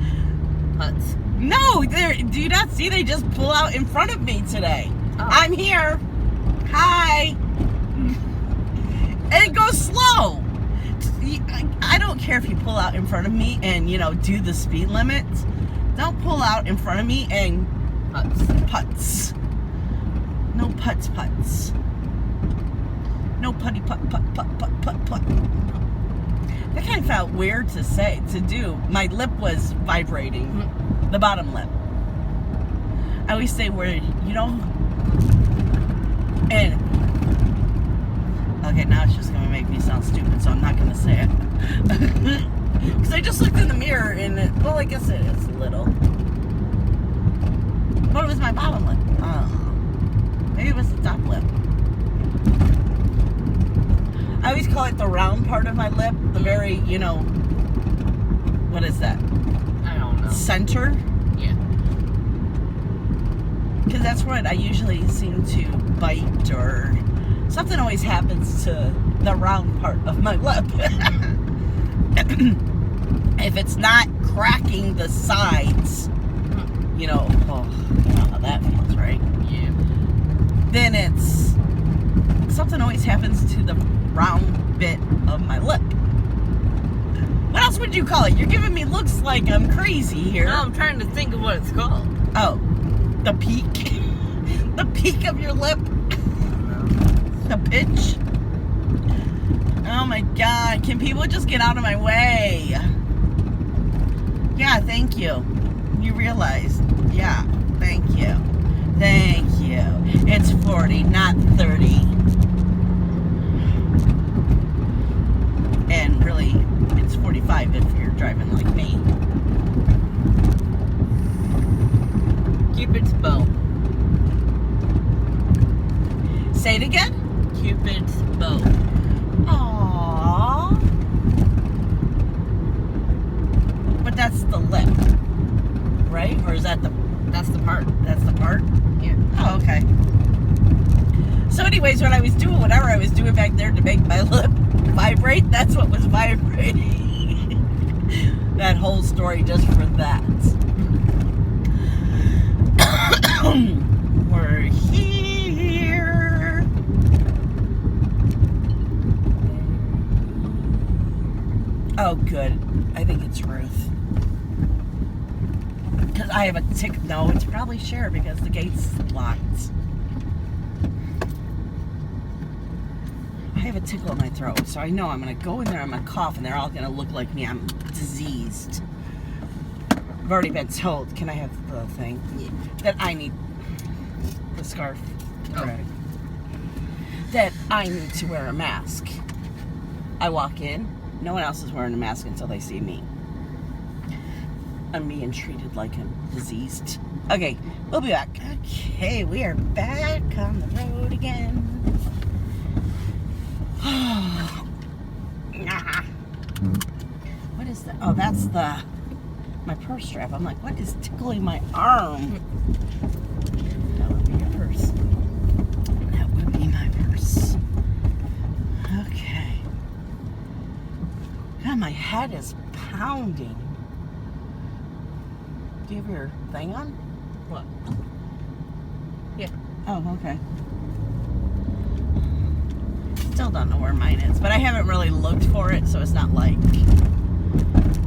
Putts.
No, do you not see? They just pull out in front of me today.
Oh.
I'm here. Hi. And it goes slow. I don't care if you pull out in front of me and, you know, do the speed limit. Don't pull out in front of me and putts. No putts. No putty putt. That kind of felt weird to say, to do. My lip was vibrating. The bottom lip. I always say where, you know, and, okay, now it's just going to make me sound stupid, so I'm not going to say it. Because I just looked in the mirror and it, well, I guess it is a little. But it was my bottom lip. Maybe it was the top lip. I always call it the round part of my lip. The very, you know, what is that?
I don't know.
Center?
Yeah.
Because that's what I usually seem to bite, or something always happens to the round part of my lip. If it's not cracking the sides, you know, oh, you know how that feels, right?
Yeah.
Then it's something always happens to the round bit of my lip. What else would you call it? You're giving me looks like I'm crazy here.
No, I'm trying to think of what it's called.
Oh, the peak. The peak of your lip. The pitch. Oh my God, can people just get out of my way? Yeah, thank you. You realized. Yeah, thank you. Thank you. It's 40, not 30. And really, it's 45 if you're driving like me.
Cupid's bow.
Say it again?
Cupid's bow.
Aww. But that's the lip, right? Or is that the...
That's the part.
That's the part?
Yeah.
Oh, okay. So anyways, when I was doing whatever I was doing back there to make my lip vibrate, that's what was vibrating. That whole story just for that. We're here. Oh, good. I think it's Ruth. Because I have a tick. No, it's probably Cher because the gate's locked. I have a tickle in my throat, so I know I'm going to go in there, I'm going to cough, and they're all going to look like me. I'm diseased. I've already been told. Can I have the thing?
Yeah.
That I need the scarf.
Oh.
Right. That I need to wear a mask. I walk in, no one else is wearing a mask until they see me. I'm being treated like I'm diseased. Okay, we'll be back. Okay, we are back on the road again. What is that? Oh, that's my purse strap. I'm like, what is tickling my arm? That would be your purse. That would be my purse. Okay. God, my head is pounding. Do you have your thing on?
What? Yeah.
Oh, okay. Still don't know where mine is, but I haven't really looked for it, so it's not like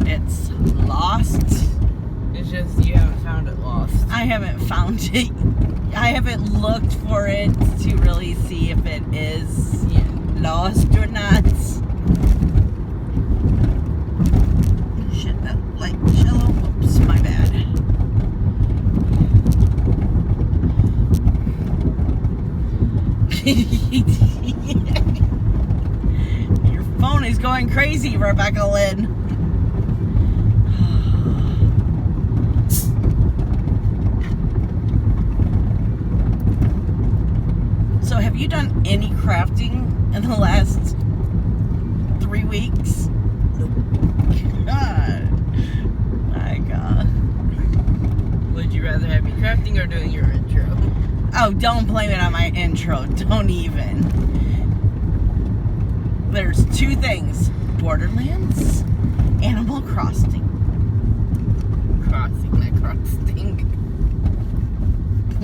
it's lost.
It's just you haven't found it lost.
I haven't found it. I haven't looked for it to really see if it is lost or not. Shit, that light shallow. Oops, my bad. Your phone is going crazy, Rebecca Lynn. So have you done any crafting in the last 3 weeks? God. My God.
Would you rather have me crafting or doing your intro?
Oh, don't blame it on my intro. Don't even. There's 2 things. Borderlands, Animal Crossing.
Crossing, like crossing.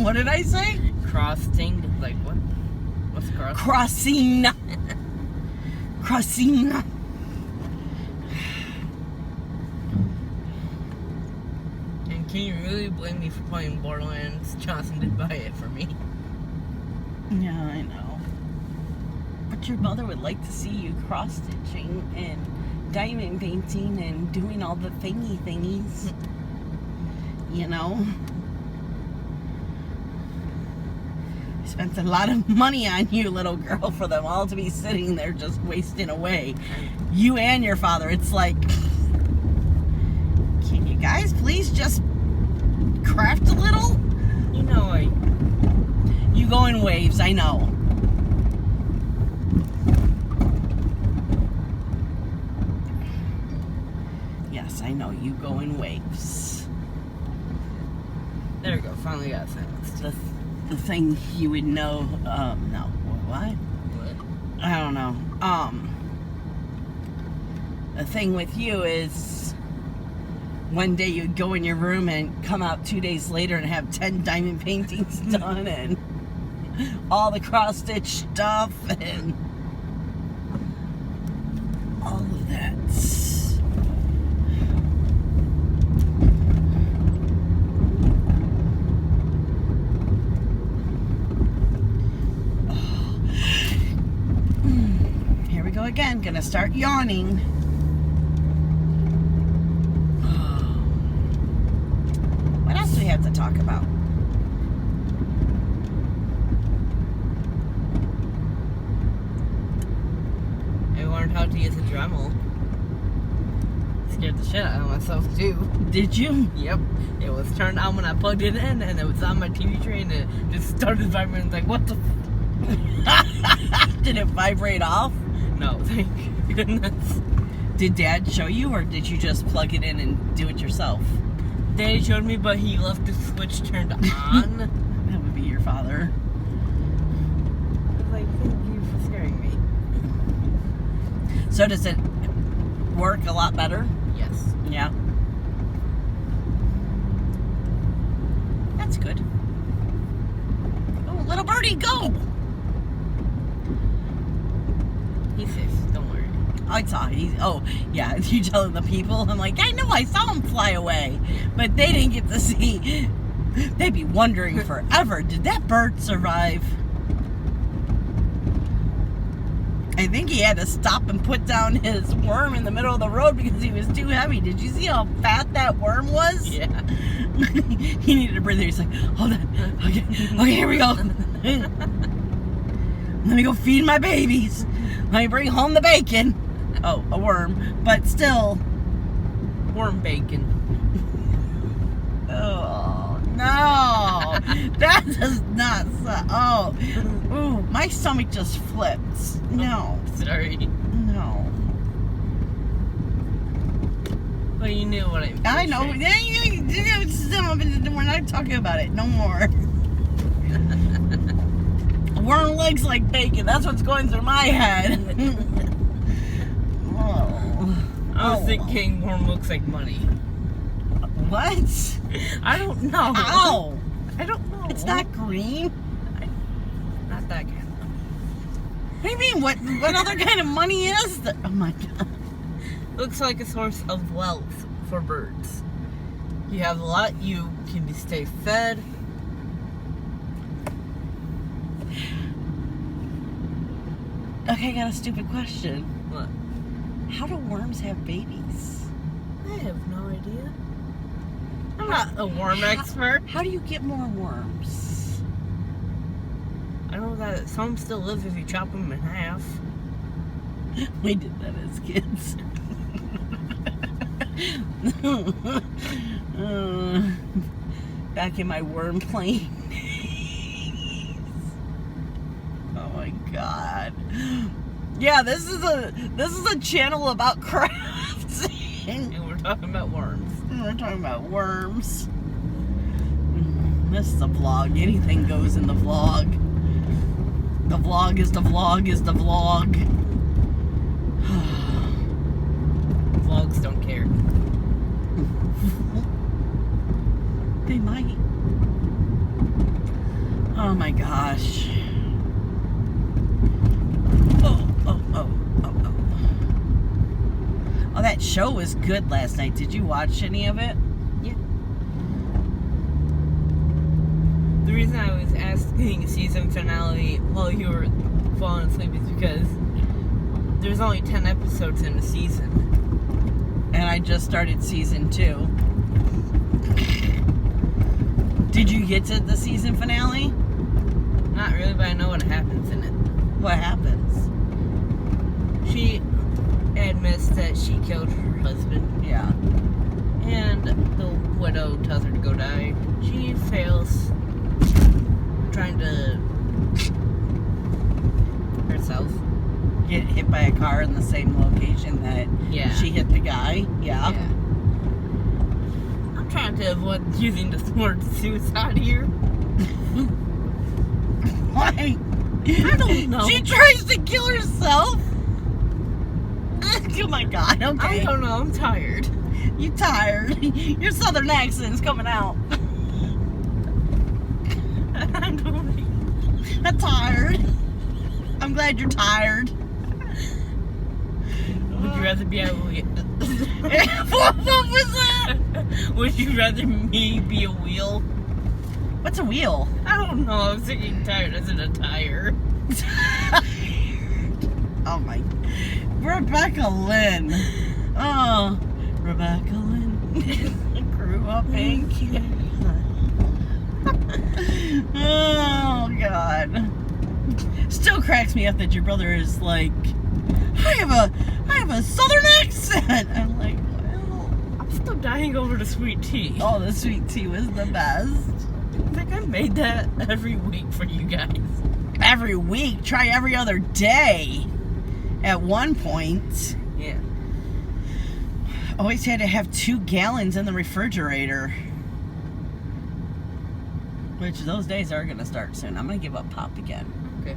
What did I say?
Crossing, like what? What's crossing?
Crossing. Crossing.
And can you really blame me for playing Borderlands? Johnson did buy it for me.
Yeah, I know. But your mother would like to see you cross-stitching and diamond painting and doing all the thingies. You know? I spent a lot of money on you, little girl, for them all to be sitting there just wasting away. You and your father. It's like, can you guys please just craft a little?
You know,
You go in waves, I know. Yes, I know, you go in waves.
there we go, finally got silenced.
The thing you would know, no, what?
What?
I don't know. The thing with you is one day you'd go in your room and come out 2 days later and have 10 diamond paintings done, and all the cross-stitch stuff and all of that. Here we go again. Gonna start yawning. What else do we have to talk about?
I learned how to use a Dremel. Scared the shit out of myself too.
Did you?
Yep. It was turned on when I plugged it in, and it was on my TV tray, and it just started vibrating. Like, what the?
Did it vibrate off?
No, thank goodness.
Did Dad show you, or did you just plug it in and do it yourself?
Daddy showed me, but he left the switch turned on.
That would be your father.
I was like, thank you for scaring me.
So does it work a lot better?
Yes.
Yeah. That's good. Oh, little birdie, go!
He's safe. Don't worry.
I saw. Oh, yeah. You telling the people? I'm like, I know. I saw him fly away, but they didn't get to see. They'd be wondering forever. Did that bird survive? I think he had to stop and put down his worm in the middle of the road because he was too heavy. Did you see how fat that worm was?
Yeah.
He needed a breather. He's like, hold on. Okay, here we go. Let me go feed my babies. Let me bring home the bacon. Oh, a worm. But still.
Worm bacon.
Oh, no. That does not suck. Oh. Ooh, my stomach just flipped. No.
Sorry.
No.
Well, you knew what I meant.
I know. We're not talking about it no more. Worm legs like bacon. That's what's going through my head.
I was thinking worm looks like money.
What?
I don't know.
Ow!
I don't know.
It's not green.
Not that kind of money.
What do you mean? What other kind of money is that? Oh my god.
Looks like a source of wealth for birds. You have a lot, you can stay fed.
Okay, I got a stupid question.
What?
How do worms have babies?
I have no idea. I'm not a worm expert.
How do you get more worms?
I know that some still live if you chop them in half.
We did that as kids. Back in my worm plane. Oh my god. Yeah, this is a channel about crafting.
And we're talking about worms.
We're talking about worms. This is a vlog. Anything goes in the vlog. The vlog is the vlog is the vlog.
Vlogs don't care.
They might. Oh my gosh. Oh, that show was good last night. Did you watch any of it?
Yeah. The reason I was asking season finale while you were falling asleep is because there's only 10 episodes in a season.
And I just started season 2. Did you get to the season finale?
Not really, but I know what happens in it.
What happens?
She admits that she killed her husband.
Yeah.
And the widow tells her to go die. She fails trying to herself.
Get hit by a car in the same location that she hit the guy. Yeah.
I'm trying to avoid using the word suicide here.
Why?
I don't know.
She tries to kill herself? Oh my god, okay.
I don't know, I'm tired.
You tired? Your southern accent's coming out.
I don't know.
I'm tired. I'm glad you're tired.
Would you rather be a wheel?
What was that?
Would you rather me be a wheel?
What's a wheel?
I don't know. I was thinking tired isn't a tire.
Oh my. Rebecca Lynn. Oh, Rebecca Lynn grew up in Canada. Oh God. Still cracks me up that your brother is like, I have a southern accent. I'm like, well,
I'm still dying over the sweet tea.
oh, the sweet tea was the best.
I think I made that every week for you guys.
Every week, try every other day. At one point,
Yeah.
always had to have 2 gallons in the refrigerator. Which those days are gonna start soon. I'm gonna give up pop again.
Okay.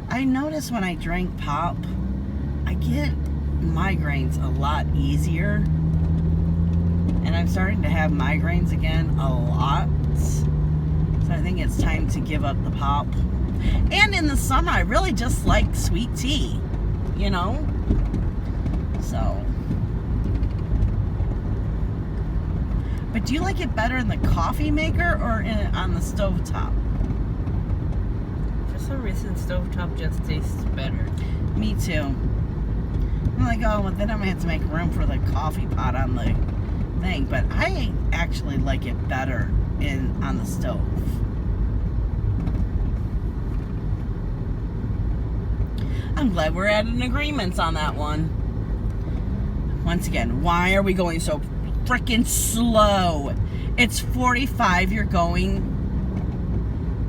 I notice when I drink pop, I get migraines a lot easier. And I'm starting to have migraines again a lot. So I think it's time to give up the pop. And in the summer, I really just like sweet tea, you know? So. But do you like it better in the coffee maker or on the stovetop?
For some reason, stovetop just tastes better.
Me too. I'm like, oh, well, then I'm gonna have to make room for the coffee pot on the thing. But I actually like it better on the stove. I'm glad we're at an agreement on that one. Once again, why are we going so freaking slow? It's 45, you're going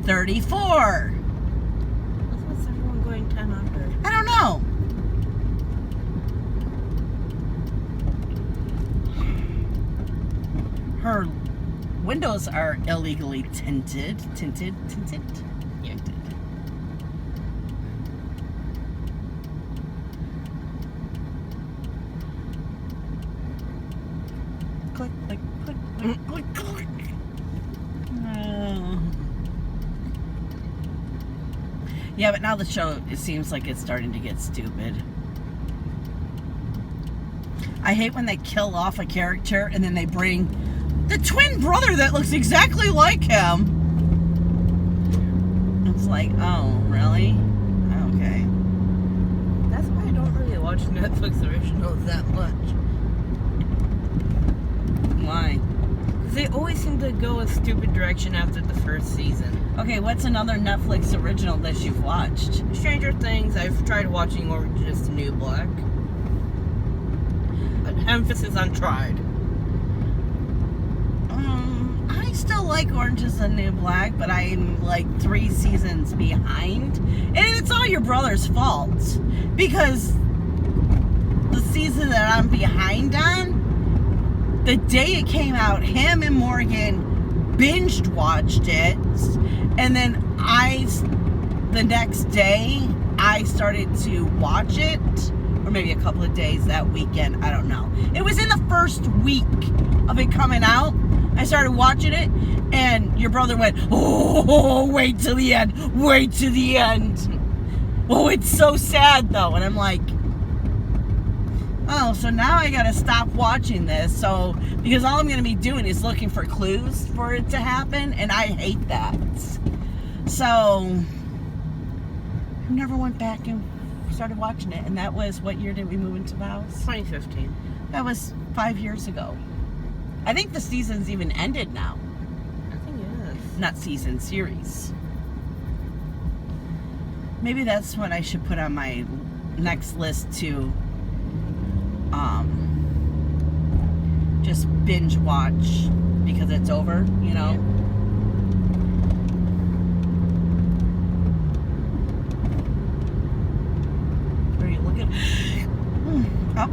34.
What's everyone going 10 under?
I don't know. Her windows are illegally tinted.
Yeah.
Click, click, click, click, click, click. Oh. Yeah, but now the show, it seems like it's starting to get stupid. I hate when they kill off a character and then they bring the twin brother that looks exactly like him. It's like, oh, really? Okay.
That's why I don't really watch Netflix originals that much.
Why?
Because they always seem to go a stupid direction after the first season.
Okay, what's another Netflix original that you've watched?
Stranger Things, I've tried watching Orange is the New Black. An emphasis on tried.
I still like Orange is the New Black, but I'm like 3 seasons behind. And it's all your brother's fault. Because the season that I'm behind on, the day it came out, him and Morgan binged watched it. And then the next day, I started to watch it. Or maybe a couple of days that weekend, I don't know. It was in the first week of it coming out. I started watching it, and your brother went, oh, wait till the end, wait till the end. Oh, it's so sad, though. And I'm like, oh, so now I gotta stop watching this. So, because all I'm gonna be doing is looking for clues for it to happen, and I hate that. So, I never went back and started watching it. And that was, what year did we move into the house?
2015.
That was 5 years ago. I think the season's even ended now.
I think it is.
Not season, series. Maybe that's what I should put on my next list to just binge watch because it's over, you know?
Yeah.
Where are you looking? Up.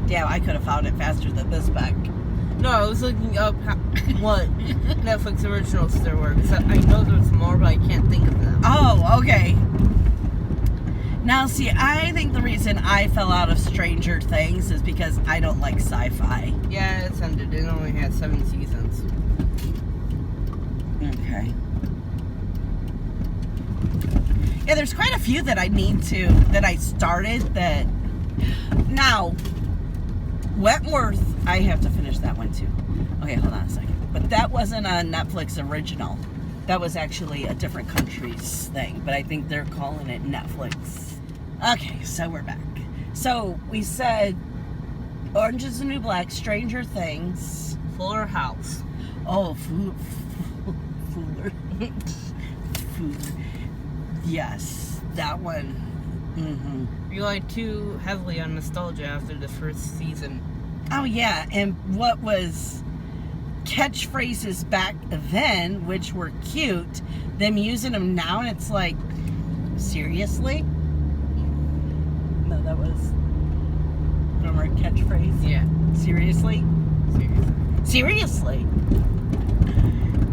Yeah, I could have found it faster than this back.
No, I was looking up what Netflix originals there were. Because I know there's more, but I can't think of them.
Oh, okay. Now, see, I think the reason I fell out of Stranger Things is because I don't like sci-fi.
Yeah, it's ended. It only had 7 seasons.
Okay. Yeah, there's quite a few that I started that... Now, Wentworth, I have to finish that one too. Okay, hold on a second. But that wasn't a Netflix original. That was actually a different country's thing. But I think they're calling it Netflix. Okay, so we're back. So we said Orange is the New Black, Stranger Things,
Fuller House.
Oh, Fuller. Fuller. Yes, that one. Mm-hmm.
Relied too heavily on nostalgia after the first season.
Oh, yeah, and what was catchphrases back then, which were cute, them using them now, and it's like, seriously? No, that was our catchphrase.
Yeah.
Seriously? Seriously?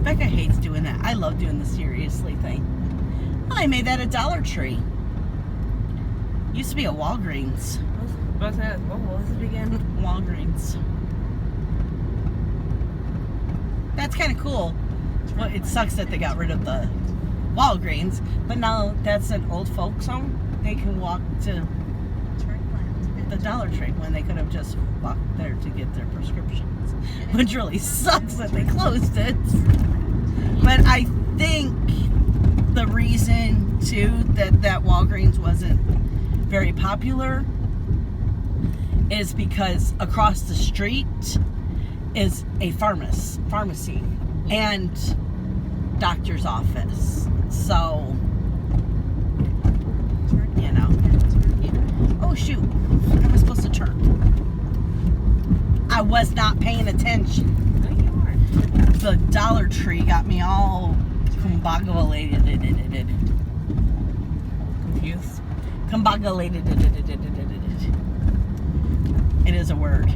Becca hates doing that. I love doing the seriously thing. Well, I made that at Dollar Tree. Used to be a Walgreens.
What was it again?
Walgreens. That's kind of cool. Well, it sucks that they got rid of the Walgreens, but now that's an old folks home. They can walk to the Dollar Tree when they could have just walked there to get their prescriptions. Which really sucks that they closed it. But I think the reason too that Walgreens wasn't very popular is because across the street is a pharmacy and doctor's office. So, you know. Oh shoot, how am I supposed to turn? I was not paying attention.
No, you weren't.
The Dollar Tree got me all combobulated.
Confused?
Combobulated. It is a word.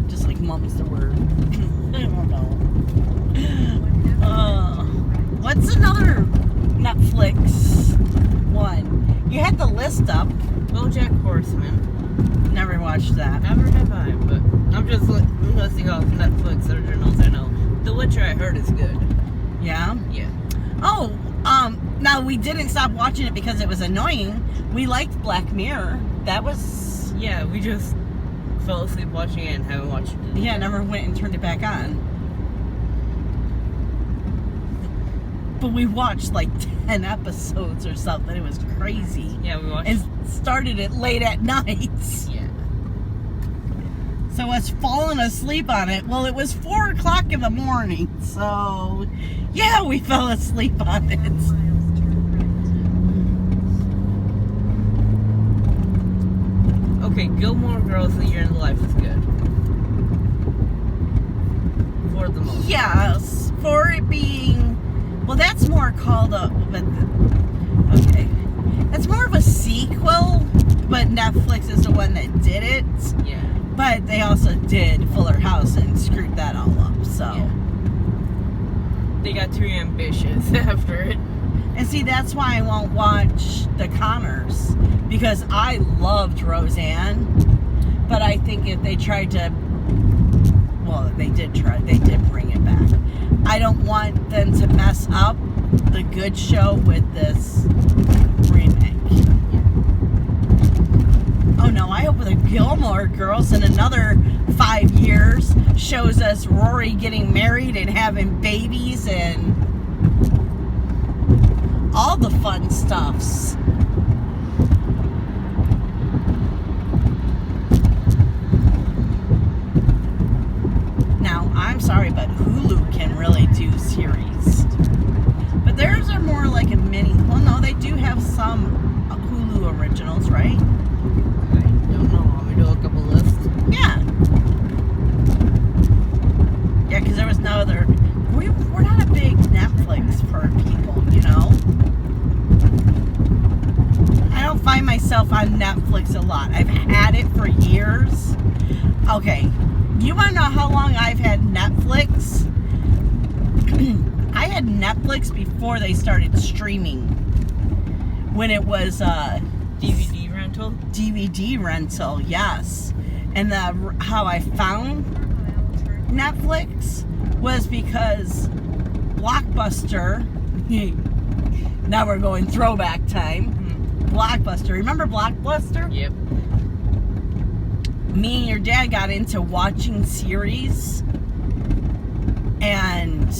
Just like mom's the word. I don't know. What's another Netflix one? You had the list up.
BoJack Horseman.
Never watched that.
Never have I, but I'm just listing off Netflix originals I know. The Witcher I heard is good.
Yeah?
Yeah.
Oh, now we didn't stop watching it because it was annoying. We liked Black Mirror. That was...
Yeah, we just fell asleep watching it and haven't watched it.
Yeah, never went and turned it back on. But we watched like 10 episodes or something. It was crazy.
Yeah, we watched.
And started it late at night.
Yeah.
So us falling asleep on it. Well, it was 4 o'clock in the morning. So, yeah, we fell asleep on it.
Okay, Gilmore Girls, The Year in the Life is good. For the most.
Yes, for it being, well, that's more called a, okay, that's more of a sequel, but Netflix is the one that did it.
Yeah.
But they also did Fuller House and screwed that all up, so.
Yeah. They got too ambitious after it.
And see, that's why I won't watch The Connors, because I loved Roseanne, but I think if they tried to, well, they did bring it back. I don't want them to mess up the good show with this remake. Oh no, I hope the Gilmore Girls in another 5 years shows us Rory getting married and having babies and all the fun stuffs. Now, I'm sorry, but Hulu can really do series. But theirs are more like a mini. Well, no, they do have some Hulu originals, right?
I don't know. Want me to look up a list?
Yeah. Yeah, because there was no other. We're not a big Netflix for people, you know? I don't find myself on Netflix a lot. I've had it for years. Okay. You want to know how long I've had Netflix? I had Netflix before they started streaming. when it was
DVD rental?
DVD rental, yes. And how I found Netflix was because Blockbuster, now we're going throwback time, Blockbuster. Remember Blockbuster?
Yep.
Me and your dad got into watching series, and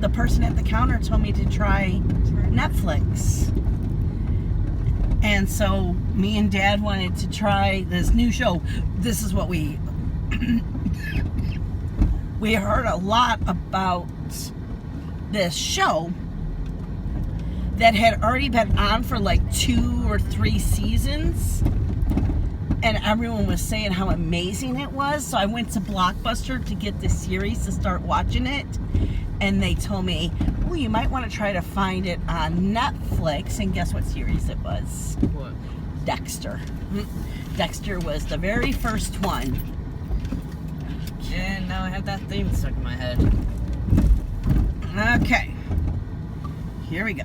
the person at the counter told me to try Netflix. And so me and Dad wanted to try this new show. This is what we heard a lot about this show that had already been on for like 2 or 3 seasons. And everyone was saying how amazing it was. So I went to Blockbuster to get the series to start watching it. And they told me, well, you might want to try to find it on Netflix. And guess what series it was?
What?
Dexter. Dexter was the very first one.
And now I have that theme stuck in my head.
Okay. Here we go.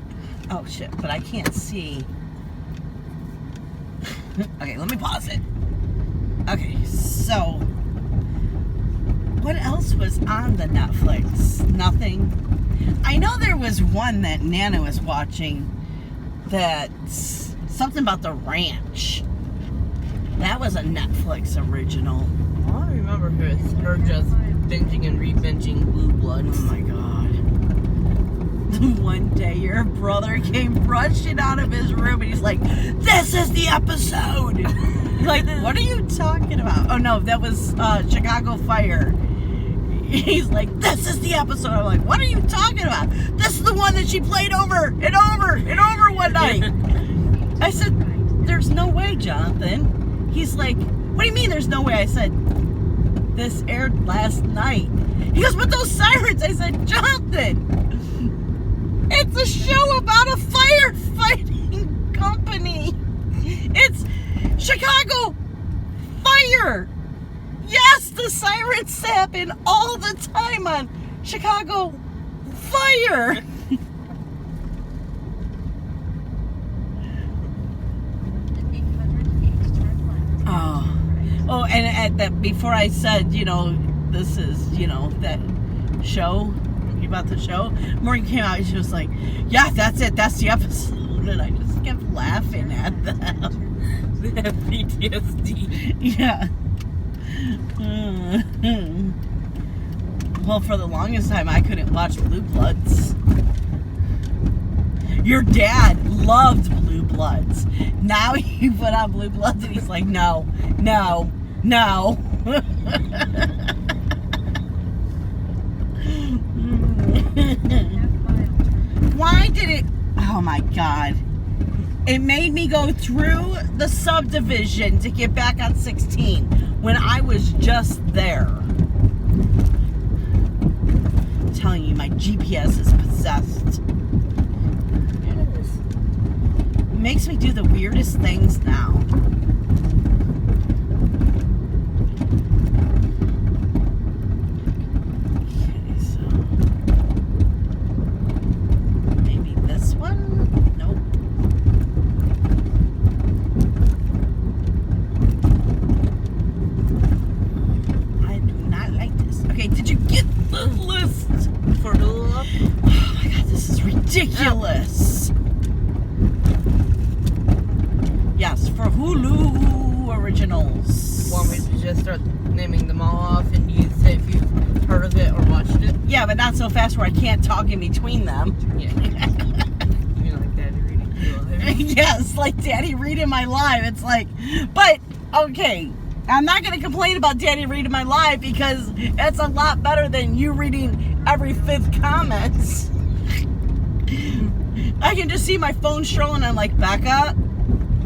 Oh, shit. But I can't see. Okay, let me pause it. Okay, so what else was on the Netflix? Nothing. I know there was one that Nana was watching that's something about the ranch. That was a Netflix original.
All I remember is her just binging and re-binging Blue Bloods.
Oh my god. One day your brother came rushing out of his room and he's like, this is the episode! Like, what are you talking about? Oh no, that was Chicago Fire. He's like, this is the episode. I'm like, what are you talking about? This is the one that she played over and over and over one night. I said, there's no way, Jonathan. He's like, what do you mean there's no way? I said, this aired last night. He goes, but those sirens. I said, Jonathan, it's a show about a firefighting company. It's Chicago Fire. Yes, the sirens happen all the time on Chicago Fire. Oh, and at that, before I said, you know, this is, you know, that show about the show, Morgan came out and she was like, yeah, that's it, that's the episode. And I just kept laughing at them.
They have PTSD.
Yeah. Well, for the longest time, I couldn't watch Blue Bloods. Your dad loved Blue Bloods. Now he put on Blue Bloods and he's like, no, no, no. Why did it? Oh my God. It made me go through the subdivision to get back on 16 when I was just there. I'm telling you, my GPS is possessed. It makes me do the weirdest things now. Okay, so maybe this one? Nope. I do not like this. Okay, did you get the list for Hulu? Oh my God, this is ridiculous. Yes, for Hulu originals.
Want me to just start naming them all off and you say if you've heard of it or watched it?
Yeah, but not so fast where I can't talk in between them.
Yeah. You know, like Daddy reading you live.
Yes, like Daddy reading my live. It's like, but okay, I'm not going to complain about Daddy reading my live because it's a lot better than you reading every 5th comments. I can just see my phone strolling. I'm like, Becca.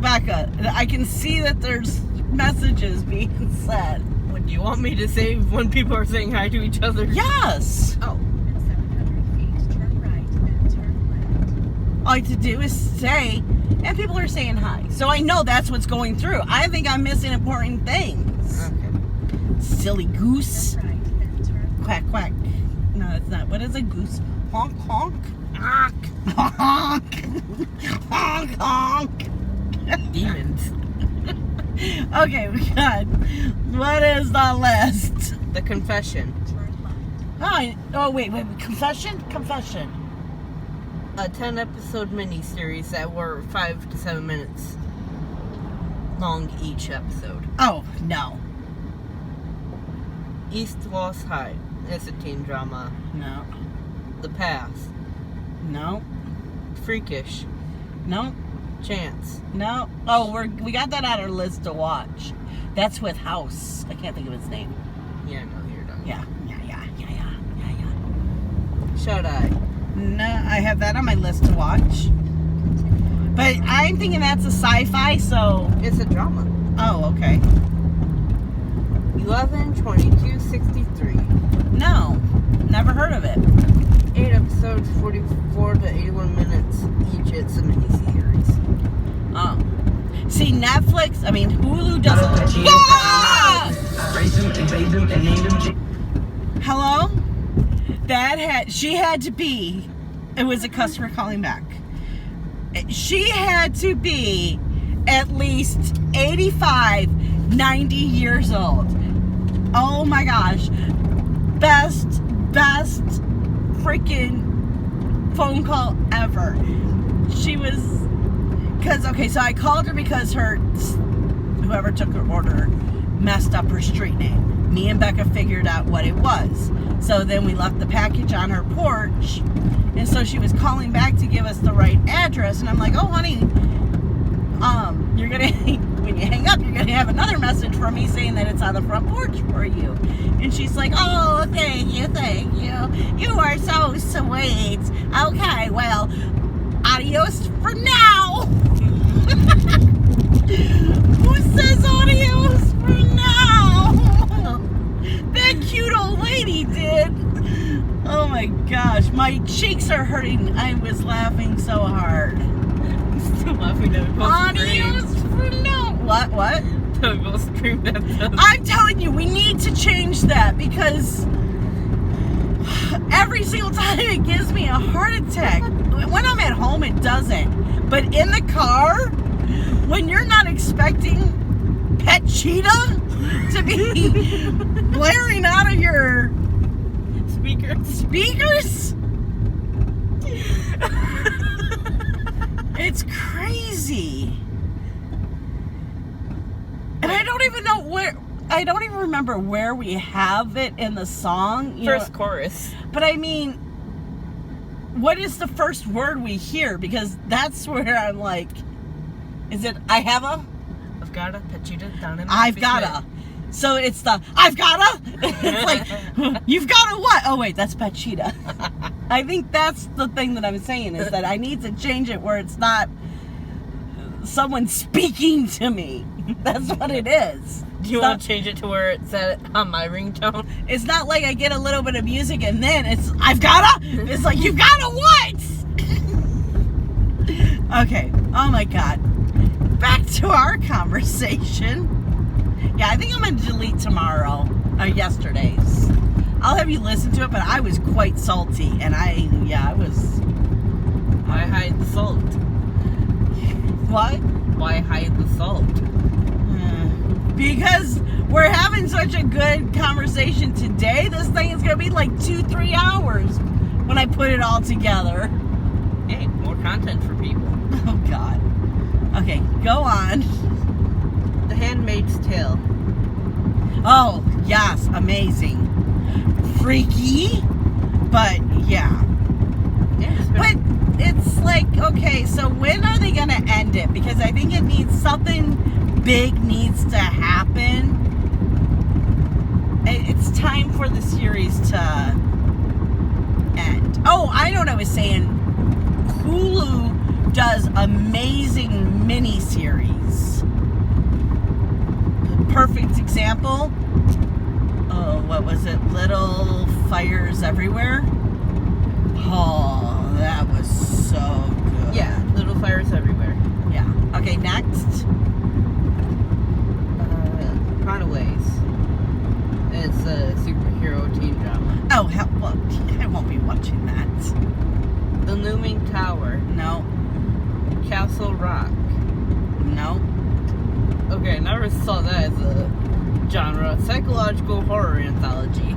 I can see that there's messages being said.
What do you want me to say when people are saying hi to each other?
Yes.
Oh.
In 700 feet, turn right, then turn left.
All I have to do is say, and people are saying hi. So I know that's what's going through. I think I'm missing important things.
Okay.
Silly goose.
Turn right, then turn left.
Quack, quack. No, that's not. What is a goose? Honk, honk. Honk. Honk. Honk, honk.
Demons.
Okay, we got. What is the list?
The Confession.
Oh, wait. Confession? Confession.
A 10-episode mini-series that were 5 to 7 minutes long each episode.
Oh, no.
East Floss High. It's a teen drama.
No.
The Path.
No.
Freakish.
No.
Chance.
No. Oh, we got that on our list to watch. That's with House. I can't think of his name.
Yeah, no, you're done.
Yeah.
Shut Eye.
No, I have that on my list to watch. But I'm thinking that's a sci-fi, so...
It's a drama.
Oh, okay.
11/22/63.
No. Never heard of it.
8 episodes, 44 to 81 minutes each. It's a mini-series.
Oh. See, Hulu doesn't... Ah! Hello? She had to be... It was a customer calling back. She had to be at least 85, 90 years old. Oh my gosh. Best freaking phone call ever. She was... so I called her because whoever took her order messed up her street name. Me and Becca figured out what it was. So then we left the package on her porch. And so she was calling back to give us the right address. And I'm like, oh, honey, when you hang up, you're going to have another message from me saying that it's on the front porch for you. And she's like, oh, thank you. You are so sweet. Okay, well, adios for now. Who says adios for now? That cute old lady did. Oh my gosh, my cheeks are hurting. I was laughing so hard.
I'm still laughing at it.
Adios for now. What?
We'll stream that.
I'm telling you, we need to change that because every single time it gives me a heart attack. When I'm at home, it doesn't. But in the car, when you're not expecting Pet Cheetah to be blaring out of your speakers? It's crazy. And I don't even remember where we have it in the song.
First chorus.
But I mean, what is the first word we hear? Because that's where I'm like, is it I have a?
I've got a Pet Cheetah down in my
I've got a. So it's the I've got a. It's like, you've got a what? Oh wait, that's Pet Cheetah. I think that's the thing that I'm saying is that I need to change it where it's not someone speaking to me. That's what it is.
Do you want to change it to where it's on my ringtone?
It's not like I get a little bit of music and then it's I've got a. It's like you've got a what? Okay. Oh my God. Back to our conversation. Yeah, I think I'm going to delete yesterday's. I'll have you listen to it, but I was quite salty, and I was...
Why hide the salt?
What?
Why hide the salt?
Because we're having such a good conversation today, this thing is going to be like 2-3 hours when I put it all together.
Hey, more content for people.
Oh, God. Okay, go on.
The Handmaid's Tale.
Oh, yes, amazing. Freaky, but yeah. But it's like, okay, so when are they going to end it? Because I think it needs something big needs to happen. It's time for the series to end. Oh, I know what I was saying. Hulu does amazing mini-series. Perfect example. Oh, what was it? Little Fires Everywhere? Oh, that was so good.
Yeah, Little Fires Everywhere.
Yeah. Okay, next.
Runaways. It's a superhero teen drama.
Oh, hell, look, I watching that.
The Looming Tower.
No.
Castle Rock.
No.
Okay, I never saw that as a genre. Psychological horror anthology.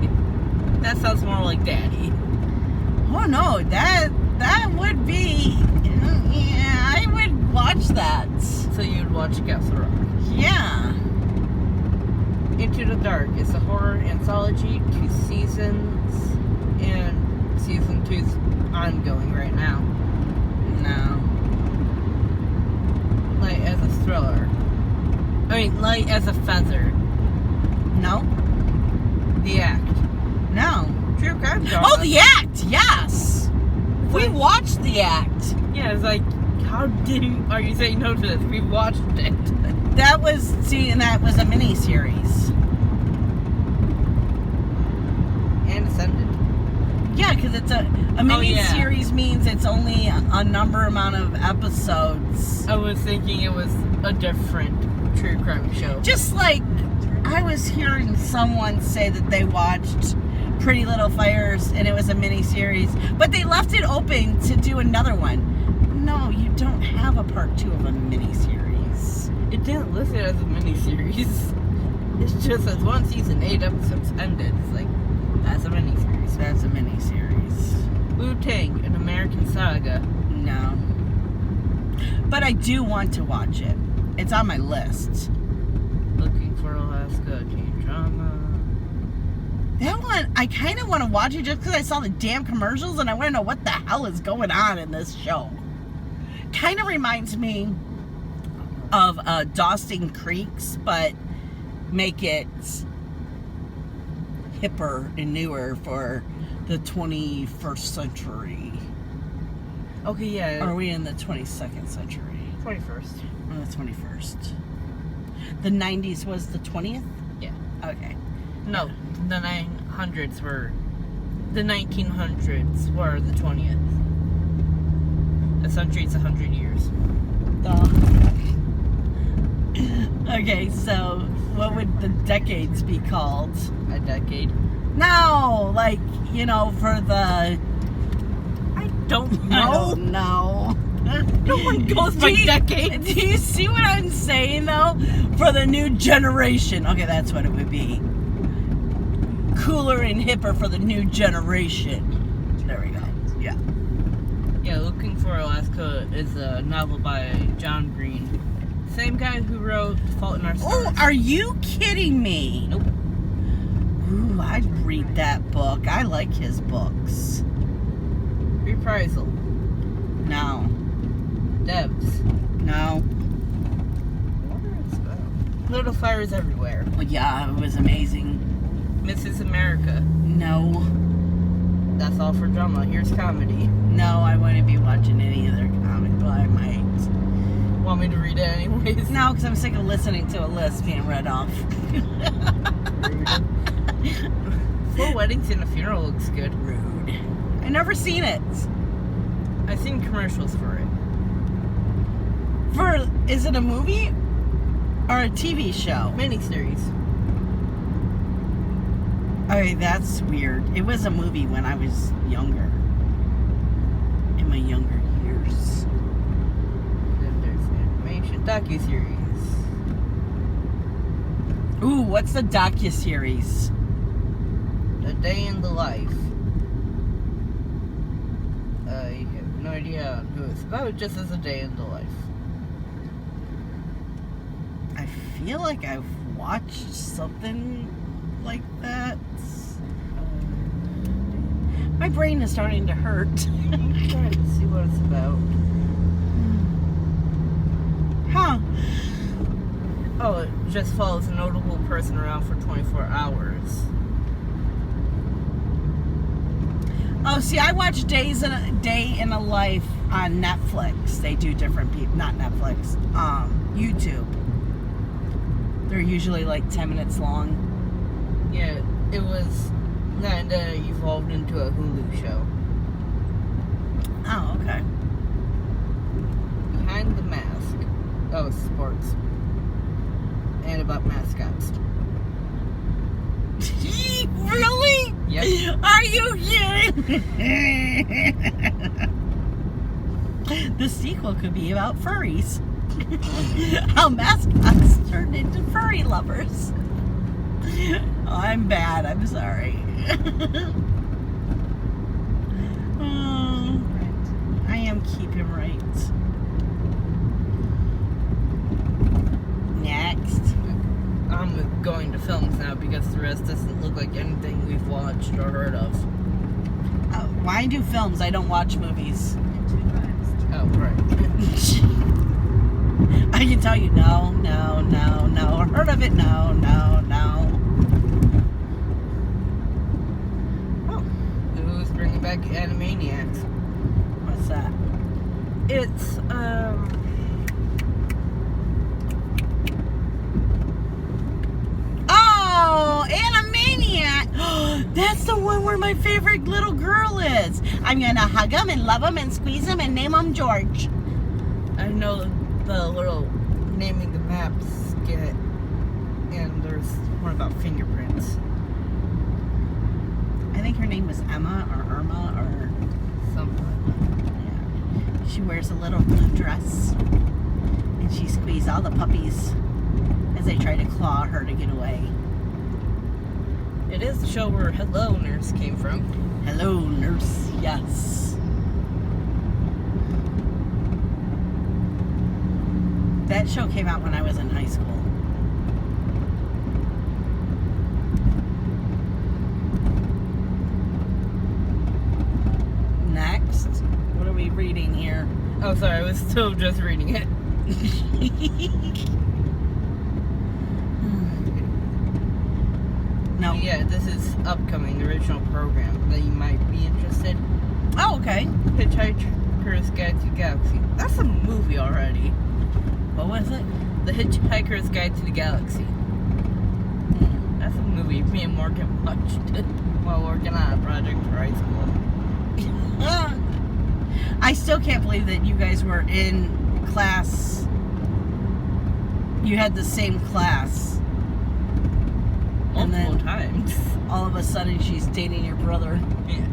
That sounds more like Daddy.
Oh no, that would be. Yeah, I would watch that.
So you'd watch Castle Rock.
Yeah.
Into the Dark is a horror anthology, 2 seasons, and season 2's ongoing right now.
No.
Light as a thriller. I mean, Light as a feather.
No.
The Act.
No.
True crime drama.
Oh, The Act. Yes. We watched The Act.
Yeah, it's like, are you saying no to this? We watched it.
That was a mini series.
And it's ended.
Yeah, because it's a mini series means it's only a number amount of episodes.
I was thinking it was a different true crime show.
Just like I was hearing someone say that they watched Pretty Little Fires and it was a mini series, but they left it open to do another one. No, you don't have a part 2 of a mini series.
It didn't list it as a mini series. It's just as 1 season, 8 episodes ended. It's like, that's a mini series.
That's a mini series.
Wu-Tang, an American saga.
No. But I do want to watch it. It's on my list.
Looking for Alaska teen drama.
That one, I kind of want to watch it just because I saw the damn commercials and I want to know what the hell is going on in this show. Kind of reminds me of Dawson Creeks, but make it hipper and newer for the 21st century.
Okay, yeah.
Or are we in the 22nd century?
21st.
Or the 21st? The 90s was the 20th?
Yeah.
Okay.
No, the 1900s were the 20th. A century's 100 years.
Okay, so what would the decades be called?
A decade.
No, like, for the...
I don't
I
know.
don't know.
No one goes by decades.
Do you see what I'm saying, though? For the new generation. Okay, that's what it would be. Cooler and hipper for the new generation. There we go. Yeah.
Yeah, Looking for Alaska is a novel by John Green. Same guy who wrote Fault in Our Stars.
Oh, are you kidding me?
Nope.
Ooh, I'd read that book. I like his books.
Reprisal.
No.
Debs.
No.
Little Fires Everywhere.
Well, yeah, it was amazing.
Mrs. America.
No.
That's all for drama. Here's comedy.
No, I wouldn't be watching any of their comic, but I might.
Want me to read it anyways?
No, because I'm sick of listening to a list being read off.
Four Weddings and a Funeral looks good.
Rude. I've never seen it.
I've seen commercials for it.
Is it a movie or a TV show?
Miniseries.
Okay, that's weird. It was a movie when I was younger. In my younger years.
Then there's animation docuseries.
Ooh, what's the docuseries?
A Day in the Life. I have no idea who it's about, just as a day in the life.
I feel like I've watched something like that. My brain is starting to hurt.
I'm trying to see what it's about.
Huh.
Oh, it just follows a notable person around for 24 hours.
Oh, see, I watch Day in a Life on Netflix. They do different people, not Netflix, YouTube. They're usually like 10 minutes long.
Yeah, it was, and then it evolved into a Hulu show.
Oh, okay.
Behind the Mask. Oh, sports. And about mascots.
Really?
Yep.
Are you kidding? The sequel could be about furries. How mascots turned into furry lovers. Oh, I'm bad. I'm sorry. Oh, I am keeping right. Next.
I'm going to films now because the rest doesn't look like anything we've watched or heard of.
Why do films? I don't watch movies.
Oh, right.
I can tell you no. Heard of it? No.
Oh, who's bringing back Animaniacs?
What's that?
It's,
Oh, Animaniac! That's the one where my favorite little girl is. I'm gonna hug him and love him and squeeze him and name him George.
I know the little naming the map skit, and there's one about fingerprints.
I think her name was Emma or Irma or
Something like that.
yeah. She wears a little blue dress and she squeezes all the puppies as they try to claw her to get away.
It is the show where Hello Nurse came from.
Hello, nurse. Yes. That show came out when I was in high school. Next, what are we reading here?
Oh, sorry, I was still just reading it.
No.
Yeah, this is upcoming, the original program that you might be interested.
Oh, okay.
Hitchhiker's Guide to the Galaxy. That's a movie already.
What was it?
The Hitchhiker's Guide to the Galaxy. That's a movie me and Morgan watched while working on a project for high school.
I still can't believe that you guys were in class. You had the same class. And
Multiple
then
times.
all of a sudden she's dating your brother.
Yeah.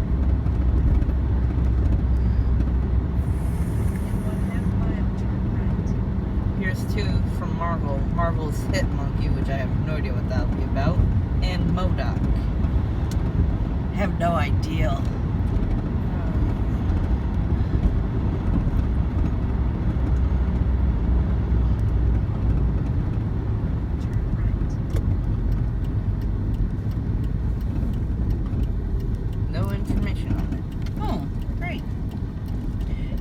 Here's two from Marvel. Marvel's Hit Monkey, which I have no idea what that'll be about, and MODOK.
I have no idea.
No information on it.
Oh, great.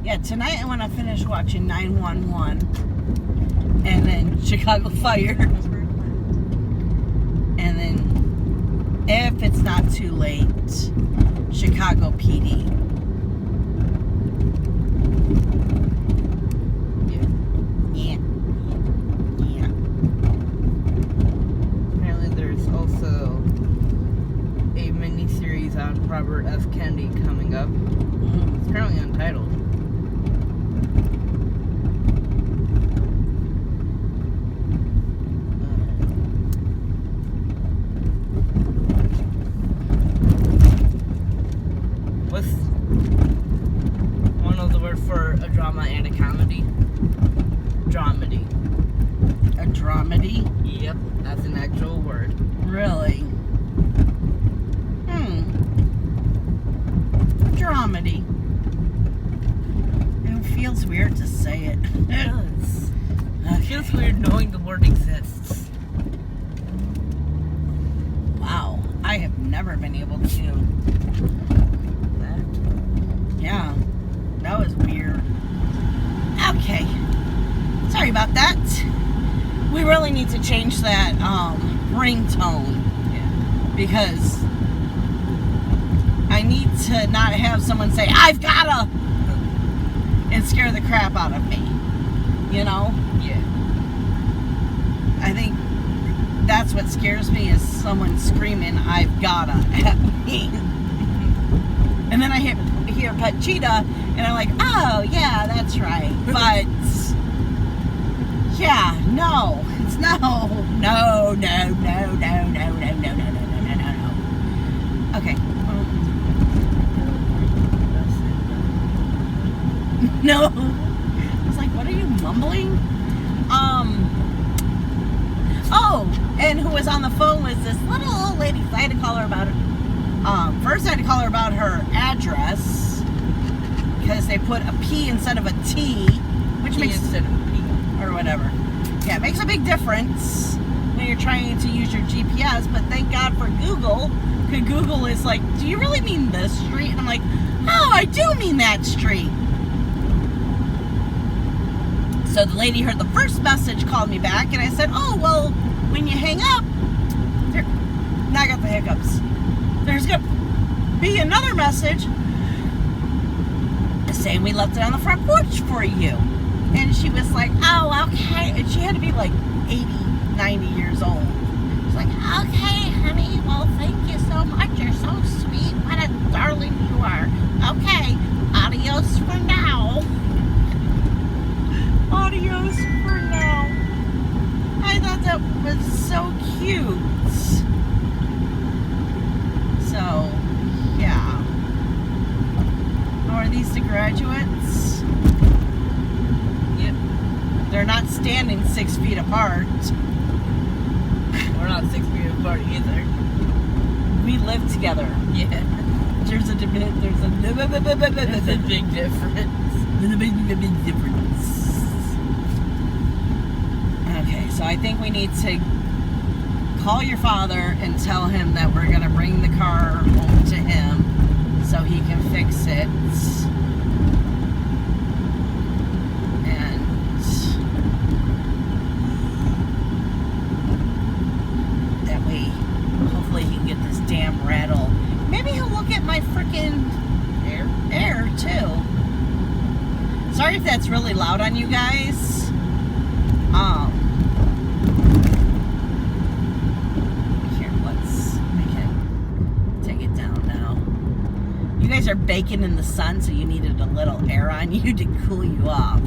Yeah, tonight I want to finish watching 911 and then Chicago Fire. And then, if it's not too late, Chicago PD. Yeah.
Apparently there's also a mini-series on Robert F. Kennedy coming up. It's currently untitled. What's one of the word for a drama and a comedy? Dramedy.
A dramedy?
Yep, that's an actual word.
Really? Dramedy. It feels weird to say it.
It does. It feels weird knowing the word exists.
Wow. I have never been able to. Yeah. That was weird. Okay. Sorry about that. We really need to change that ringtone.
Yeah.
Because I need to not have someone say, I've gotta, and scare the crap out of me. You know?
Yeah.
I think that's what scares me is someone screaming, I've gotta, at me. And then I hear Pachita, and I'm like, oh, yeah, that's right. But, yeah, no. It's no. Okay. No. I was like, what are you mumbling? Oh, and who was on the phone was this little old lady. I had to call her about it. First I had to call her about her address because they put a P instead of a T, which
P
makes
instead of a P.
Or whatever. Yeah, it makes a big difference when you're trying to use your GPS, but thank God for Google, because Google is like, do you really mean this street? And I'm like, oh, I do mean that street. So the lady heard the first message, called me back, and I said, oh, well, when you hang up, now I got the hiccups. There's going to be another message saying we left it on the front porch for you. And she was like, oh, okay. And she had to be like 80, 90 years old. She's like, okay, honey, well, thank you so much. You're so sweet. What a darling you are. Okay, adios for now. Adios for now. I thought that was so cute. So, yeah. Are these the graduates?
Yep.
They're not standing 6 feet apart.
We're not 6 feet apart either.
We live together.
Yeah.
There's a big difference.
There's a big difference.
Okay, so I think we need to call your father and tell him that we're going to bring the car home to him so he can fix it. And that way, hopefully he can get this damn rattle. Maybe he'll look at my freaking air too. Sorry if that's really loud on you guys. Here, we can take it down now. You guys are baking in the sun, so you needed a little air on you to cool you off.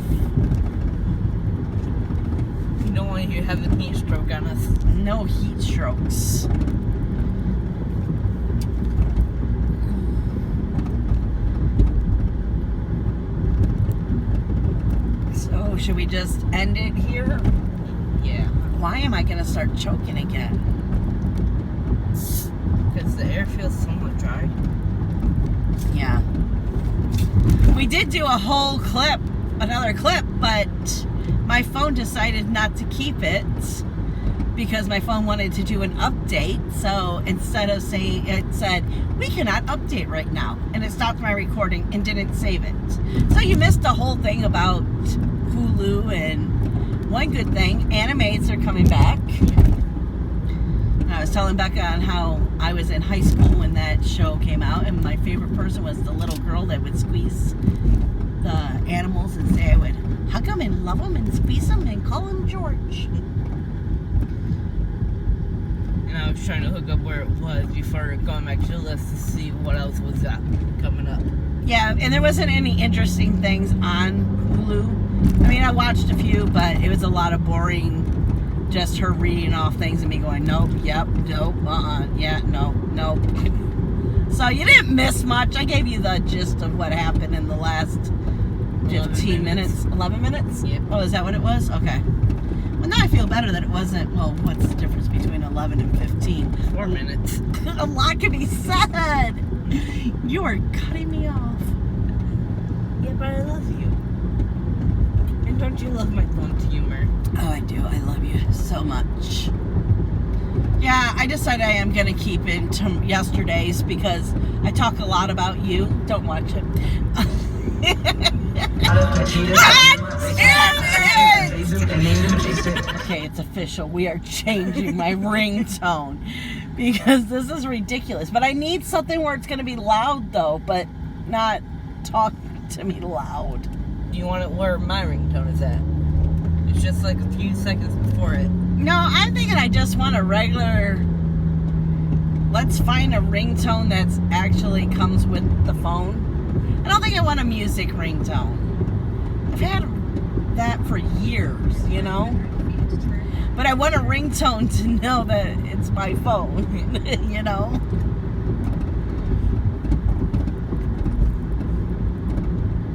You don't want you having heat stroke on us.
No heat strokes. So, should we just end it here?
Yeah.
Why am I gonna start choking again?
Because the air feels somewhat dry.
Yeah. We did do a whole clip, another clip, but my phone decided not to keep it because my phone wanted to do an update. So instead of saying, it said, we cannot update right now. And it stopped my recording and didn't save it. So you missed the whole thing about Hulu, and one good thing, Animates are coming back. I was telling Becca on how I was in high school when that show came out, and my favorite person was the little girl that would squeeze the animals and say I would hug them and love them and squeeze them and call him George.
And I was trying to hook up where it was before going back to the list to see what else was coming up.
Yeah, and there wasn't any interesting things on Hulu. I mean, I watched a few, but it was a lot of boring, just her reading off things and me going, nope, yep, nope, yeah, nope, nope. So you didn't miss much. I gave you the gist of what happened in the last 15 minutes. 11 minutes?
Yep.
Oh, is that what it was? Okay. Well, now I feel better that it wasn't, well, what's the difference between 11 and 15?
4 minutes.
A lot can be said. You are cutting me off.
Yeah, but I love you. And don't you love my blunt humor?
Oh, I do. I love you so much. Yeah, I decided I am going to keep it to yesterday's because I talk a lot about you. Don't watch it. Okay, it's official. We are changing my ringtone because this is ridiculous. But I need something where it's going to be loud, though, but not talk to me loud.
You want it where my ringtone is at? It's just like a few seconds before it.
No, I'm thinking I just want a regular... Let's find a ringtone that's actually comes with the phone. I don't think I want a music ringtone. I've had that for years, you know? But I want a ringtone to know that it's my phone, you know?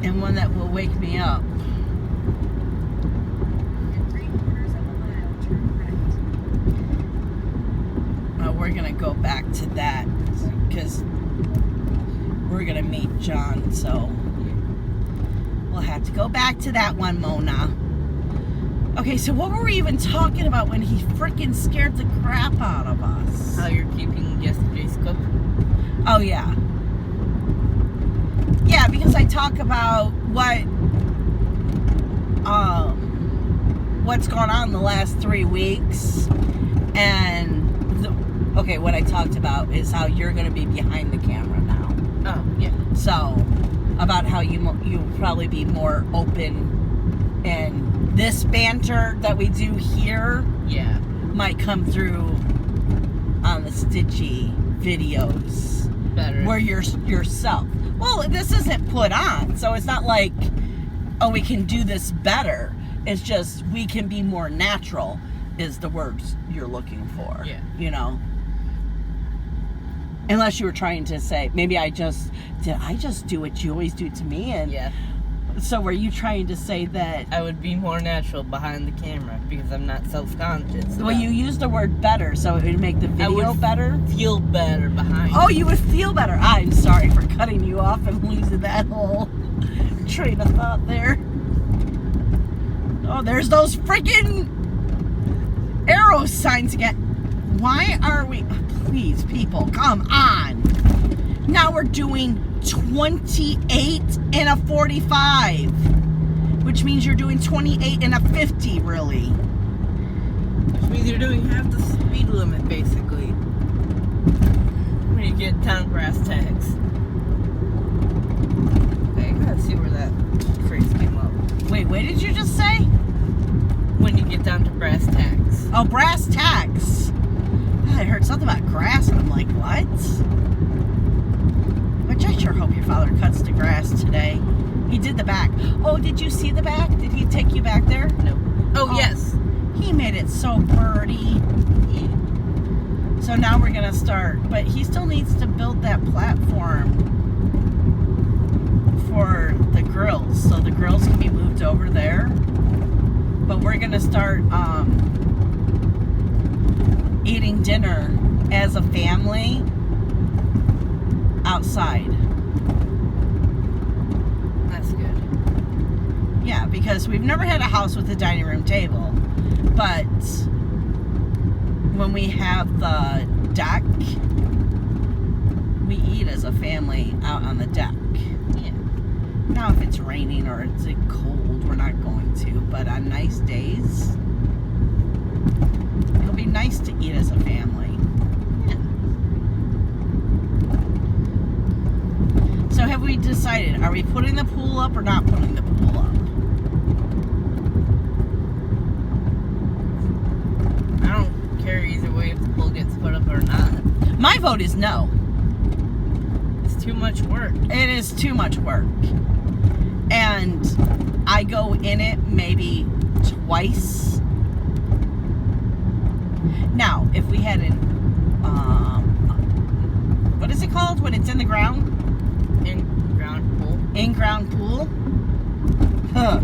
and one that will wake me up.
In 3/4 of a mile, turn right.
We're gonna go back to that because we're gonna meet John, so we'll have to go back to that one, Mona. Okay, so what were we even talking about when he freaking scared the crap out of us?
How you're keeping yesterday's cook?
Oh, yeah. Yeah, because I talk about what's gone on the last 3 weeks, and what I talked about is how you're going to be behind the camera now.
Oh, yeah.
So, about how you'll probably be more open, and this banter that we do here
Yeah.
might come through on the Stitchy videos.
Better.
Where you're yourself. Well, this isn't put on, so it's not like, oh, we can do this better. It's just we can be more natural is the words you're looking for.
Yeah.
You know? Unless you were trying to say, maybe did I just do what you always do to me? And
Yeah.
so were you trying to say that?
I would be more natural behind the camera because I'm not self-conscious.
Well, you used the word better, so it would make the video better?
Feel better behind.
Oh, you would feel better. I'm sorry for cutting you off and losing that whole train of thought there. Oh, there's those freaking arrow signs again. Why are we... Please, people, come on. Now we're doing 28 and a 45. Which means you're doing 28 and a 50, really.
Which means you're doing half the speed limit, basically. When you get down brass tacks. Okay, I gotta see where that phrase came up.
Wait, what did you just say?
When you get down to brass tacks.
Oh, brass tacks. I heard something about grass, and I'm like, what? Which I sure hope your father cuts the grass today. He did the back. Oh, did you see the back? Did he take you back there?
No. Oh, yes.
He made it so pretty.
Yeah.
So now we're going to start. But he still needs to build that platform for the grills. So the grills can be moved over there. But we're going to start eating dinner as a family outside.
That's good.
Yeah, because we've never had a house with a dining room table. But when we have the deck, we eat as a family out on the deck.
Yeah.
Now if it's raining or it's cold, we're not going to. But on nice days, it'll be nice to eat as a family.
Yeah.
So have we decided, are we putting the pool up or not putting the pool up?
I don't care either way if the pool gets put up or not.
My vote is no.
It's too much work.
It is too much work. And I go in it maybe twice. Now, if we had an, what is it called when it's in the ground?
In-ground pool.
In-ground pool? Huh.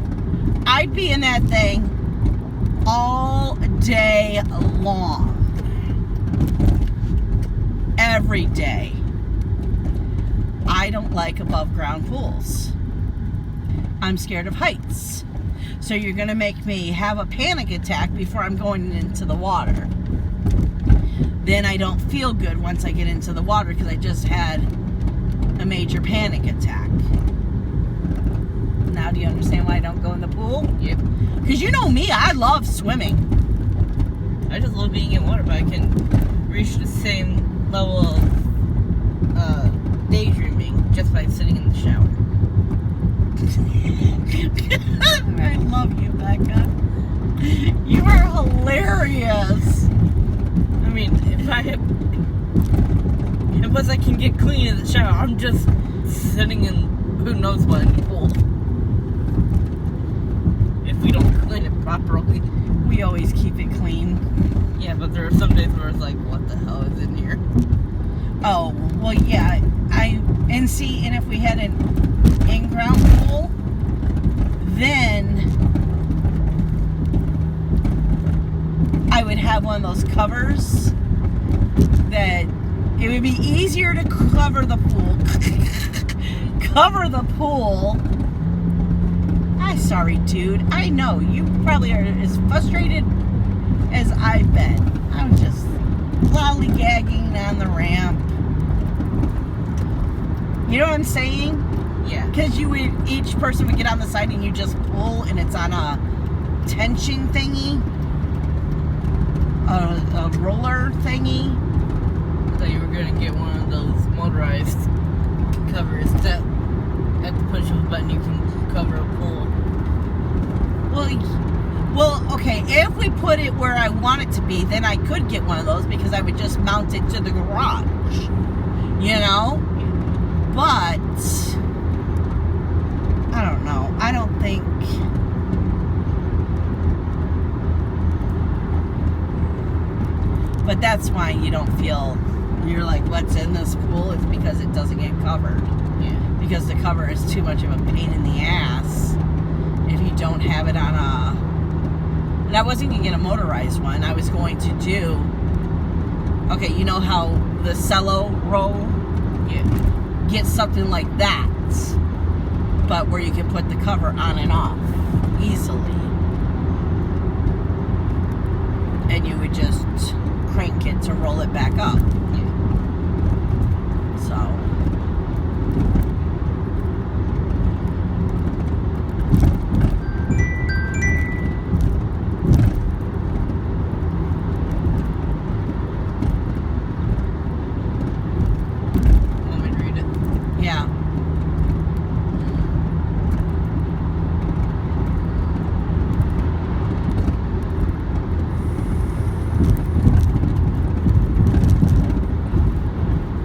I'd be in that thing all day long. Every day. I don't like above ground pools. I'm scared of heights. So you're going to make me have a panic attack before I'm going into the water. Then I don't feel good once I get into the water because I just had a major panic attack. Now do you understand why I don't go in the pool?
Yep.
Because you know me, I love swimming.
I just love being in water, but I can reach the same level of daydreaming just by sitting in the shower.
I love you, Becca. You are hilarious.
I mean, once I can get clean in the shower, I'm just sitting in who knows what in the pool. If we don't clean it properly.
We always keep it clean.
Yeah, but there are some days where it's like, what the hell is in here?
Oh, well, yeah. And if we had an in-ground pool, covers, that it would be easier to cover the pool. Cover the pool. I'm sorry, dude. I know you probably are as frustrated as I've been. I was just lollygagging on the ramp. You know what I'm saying?
Yeah.
Because each person would get on the side and you just pull, and it's on a tension thingy, a roller thingy.
I thought you were gonna get one of those motorized covers that at the push of a button you can cover a pool.
Well, okay, if we put it where I want it to be, then I could get one of those because I would just mount it to the garage, you know? But I don't know. I don't think. But that's why you don't feel, you're like, what's in this pool? It's because it doesn't get covered.
Yeah. Because
the cover is too much of a pain in the ass if you don't have it on a. And I wasn't going to get a motorized one. I was going to do. Okay, you know how the cello roll?
Yeah.
Get something like that, but where you can put the cover on and off easily, and you would just crank it to roll it back up.
Yeah.
So
Want me to read it?
yeah.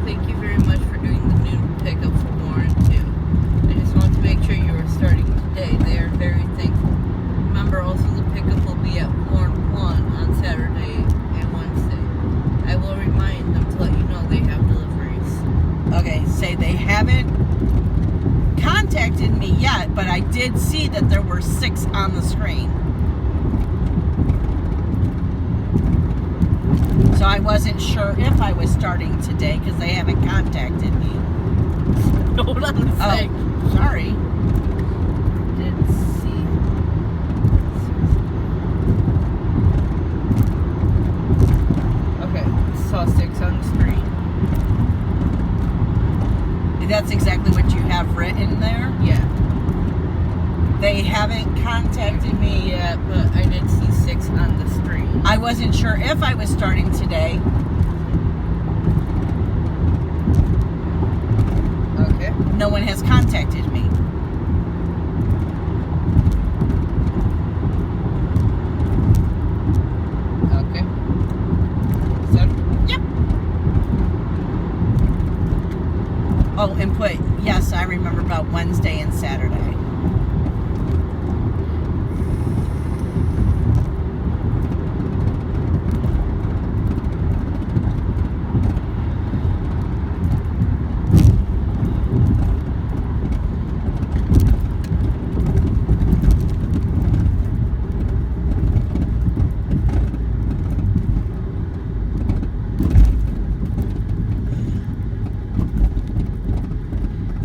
Thank you very much for doing the noon pickup for Warren too. I just want to make sure you are starting today. They are very thankful. Remember also the pickup will be at Warren 1 on Saturday and Wednesday. I will remind them to let you know they have deliveries.
Okay, say they haven't contacted me yet, but I did see that there were 6 on the screen. So I wasn't sure if I was starting today because they haven't contacted me.
Hold on a sec.
Oh, sorry.
Did see. Okay, saw 6 on the screen.
That's exactly what you have written there.
Yeah.
They haven't contacted me.
Yeah, but I did see 6 on the screen.
I wasn't sure if I was starting today.
Okay.
No one has contacted me.
Okay. So,
Yep. Oh, and put, yes, I remember about Wednesday and Saturday.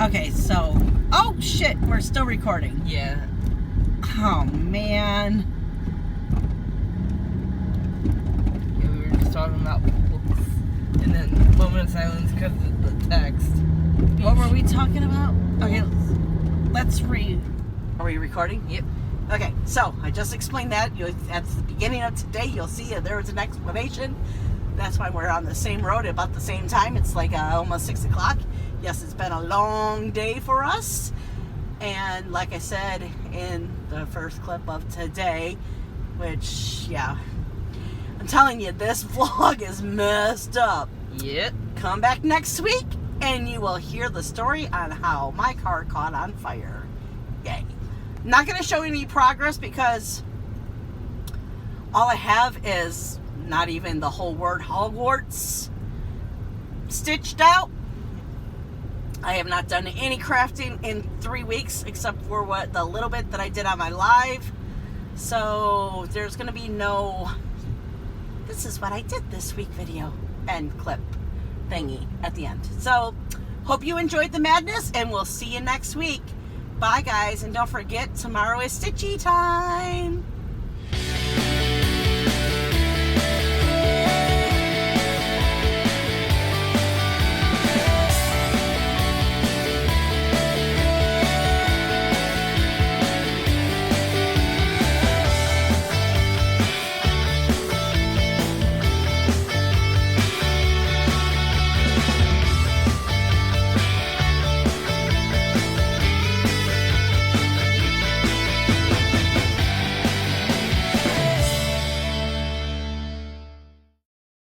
Okay, so, oh shit, we're still recording.
yeah.
Oh man.
Yeah, we were just talking about pools. And then moment of silence because of the text.
What were we talking about? Okay, let's read. Are we recording?
Yep.
Okay, so I just explained that. At the beginning of today, you'll see there was an explanation. That's why we're on the same road at about the same time. It's like almost 6 o'clock. Yes, it's been a long day for us. And like I said in the first clip of today, which, yeah, I'm telling you, this vlog is messed up.
Yep.
Come back next week and you will hear the story on how my car caught on fire. Yay. I'm not going to show any progress because all I have is not even the whole word Hogwarts stitched out. I have not done any crafting in 3 weeks except for the little bit that I did on my live. So there's going to be no this is what I did this week video and clip thingy at the end. So hope you enjoyed the madness, and we'll see you next week. Bye guys, and don't forget, tomorrow is stitchy time.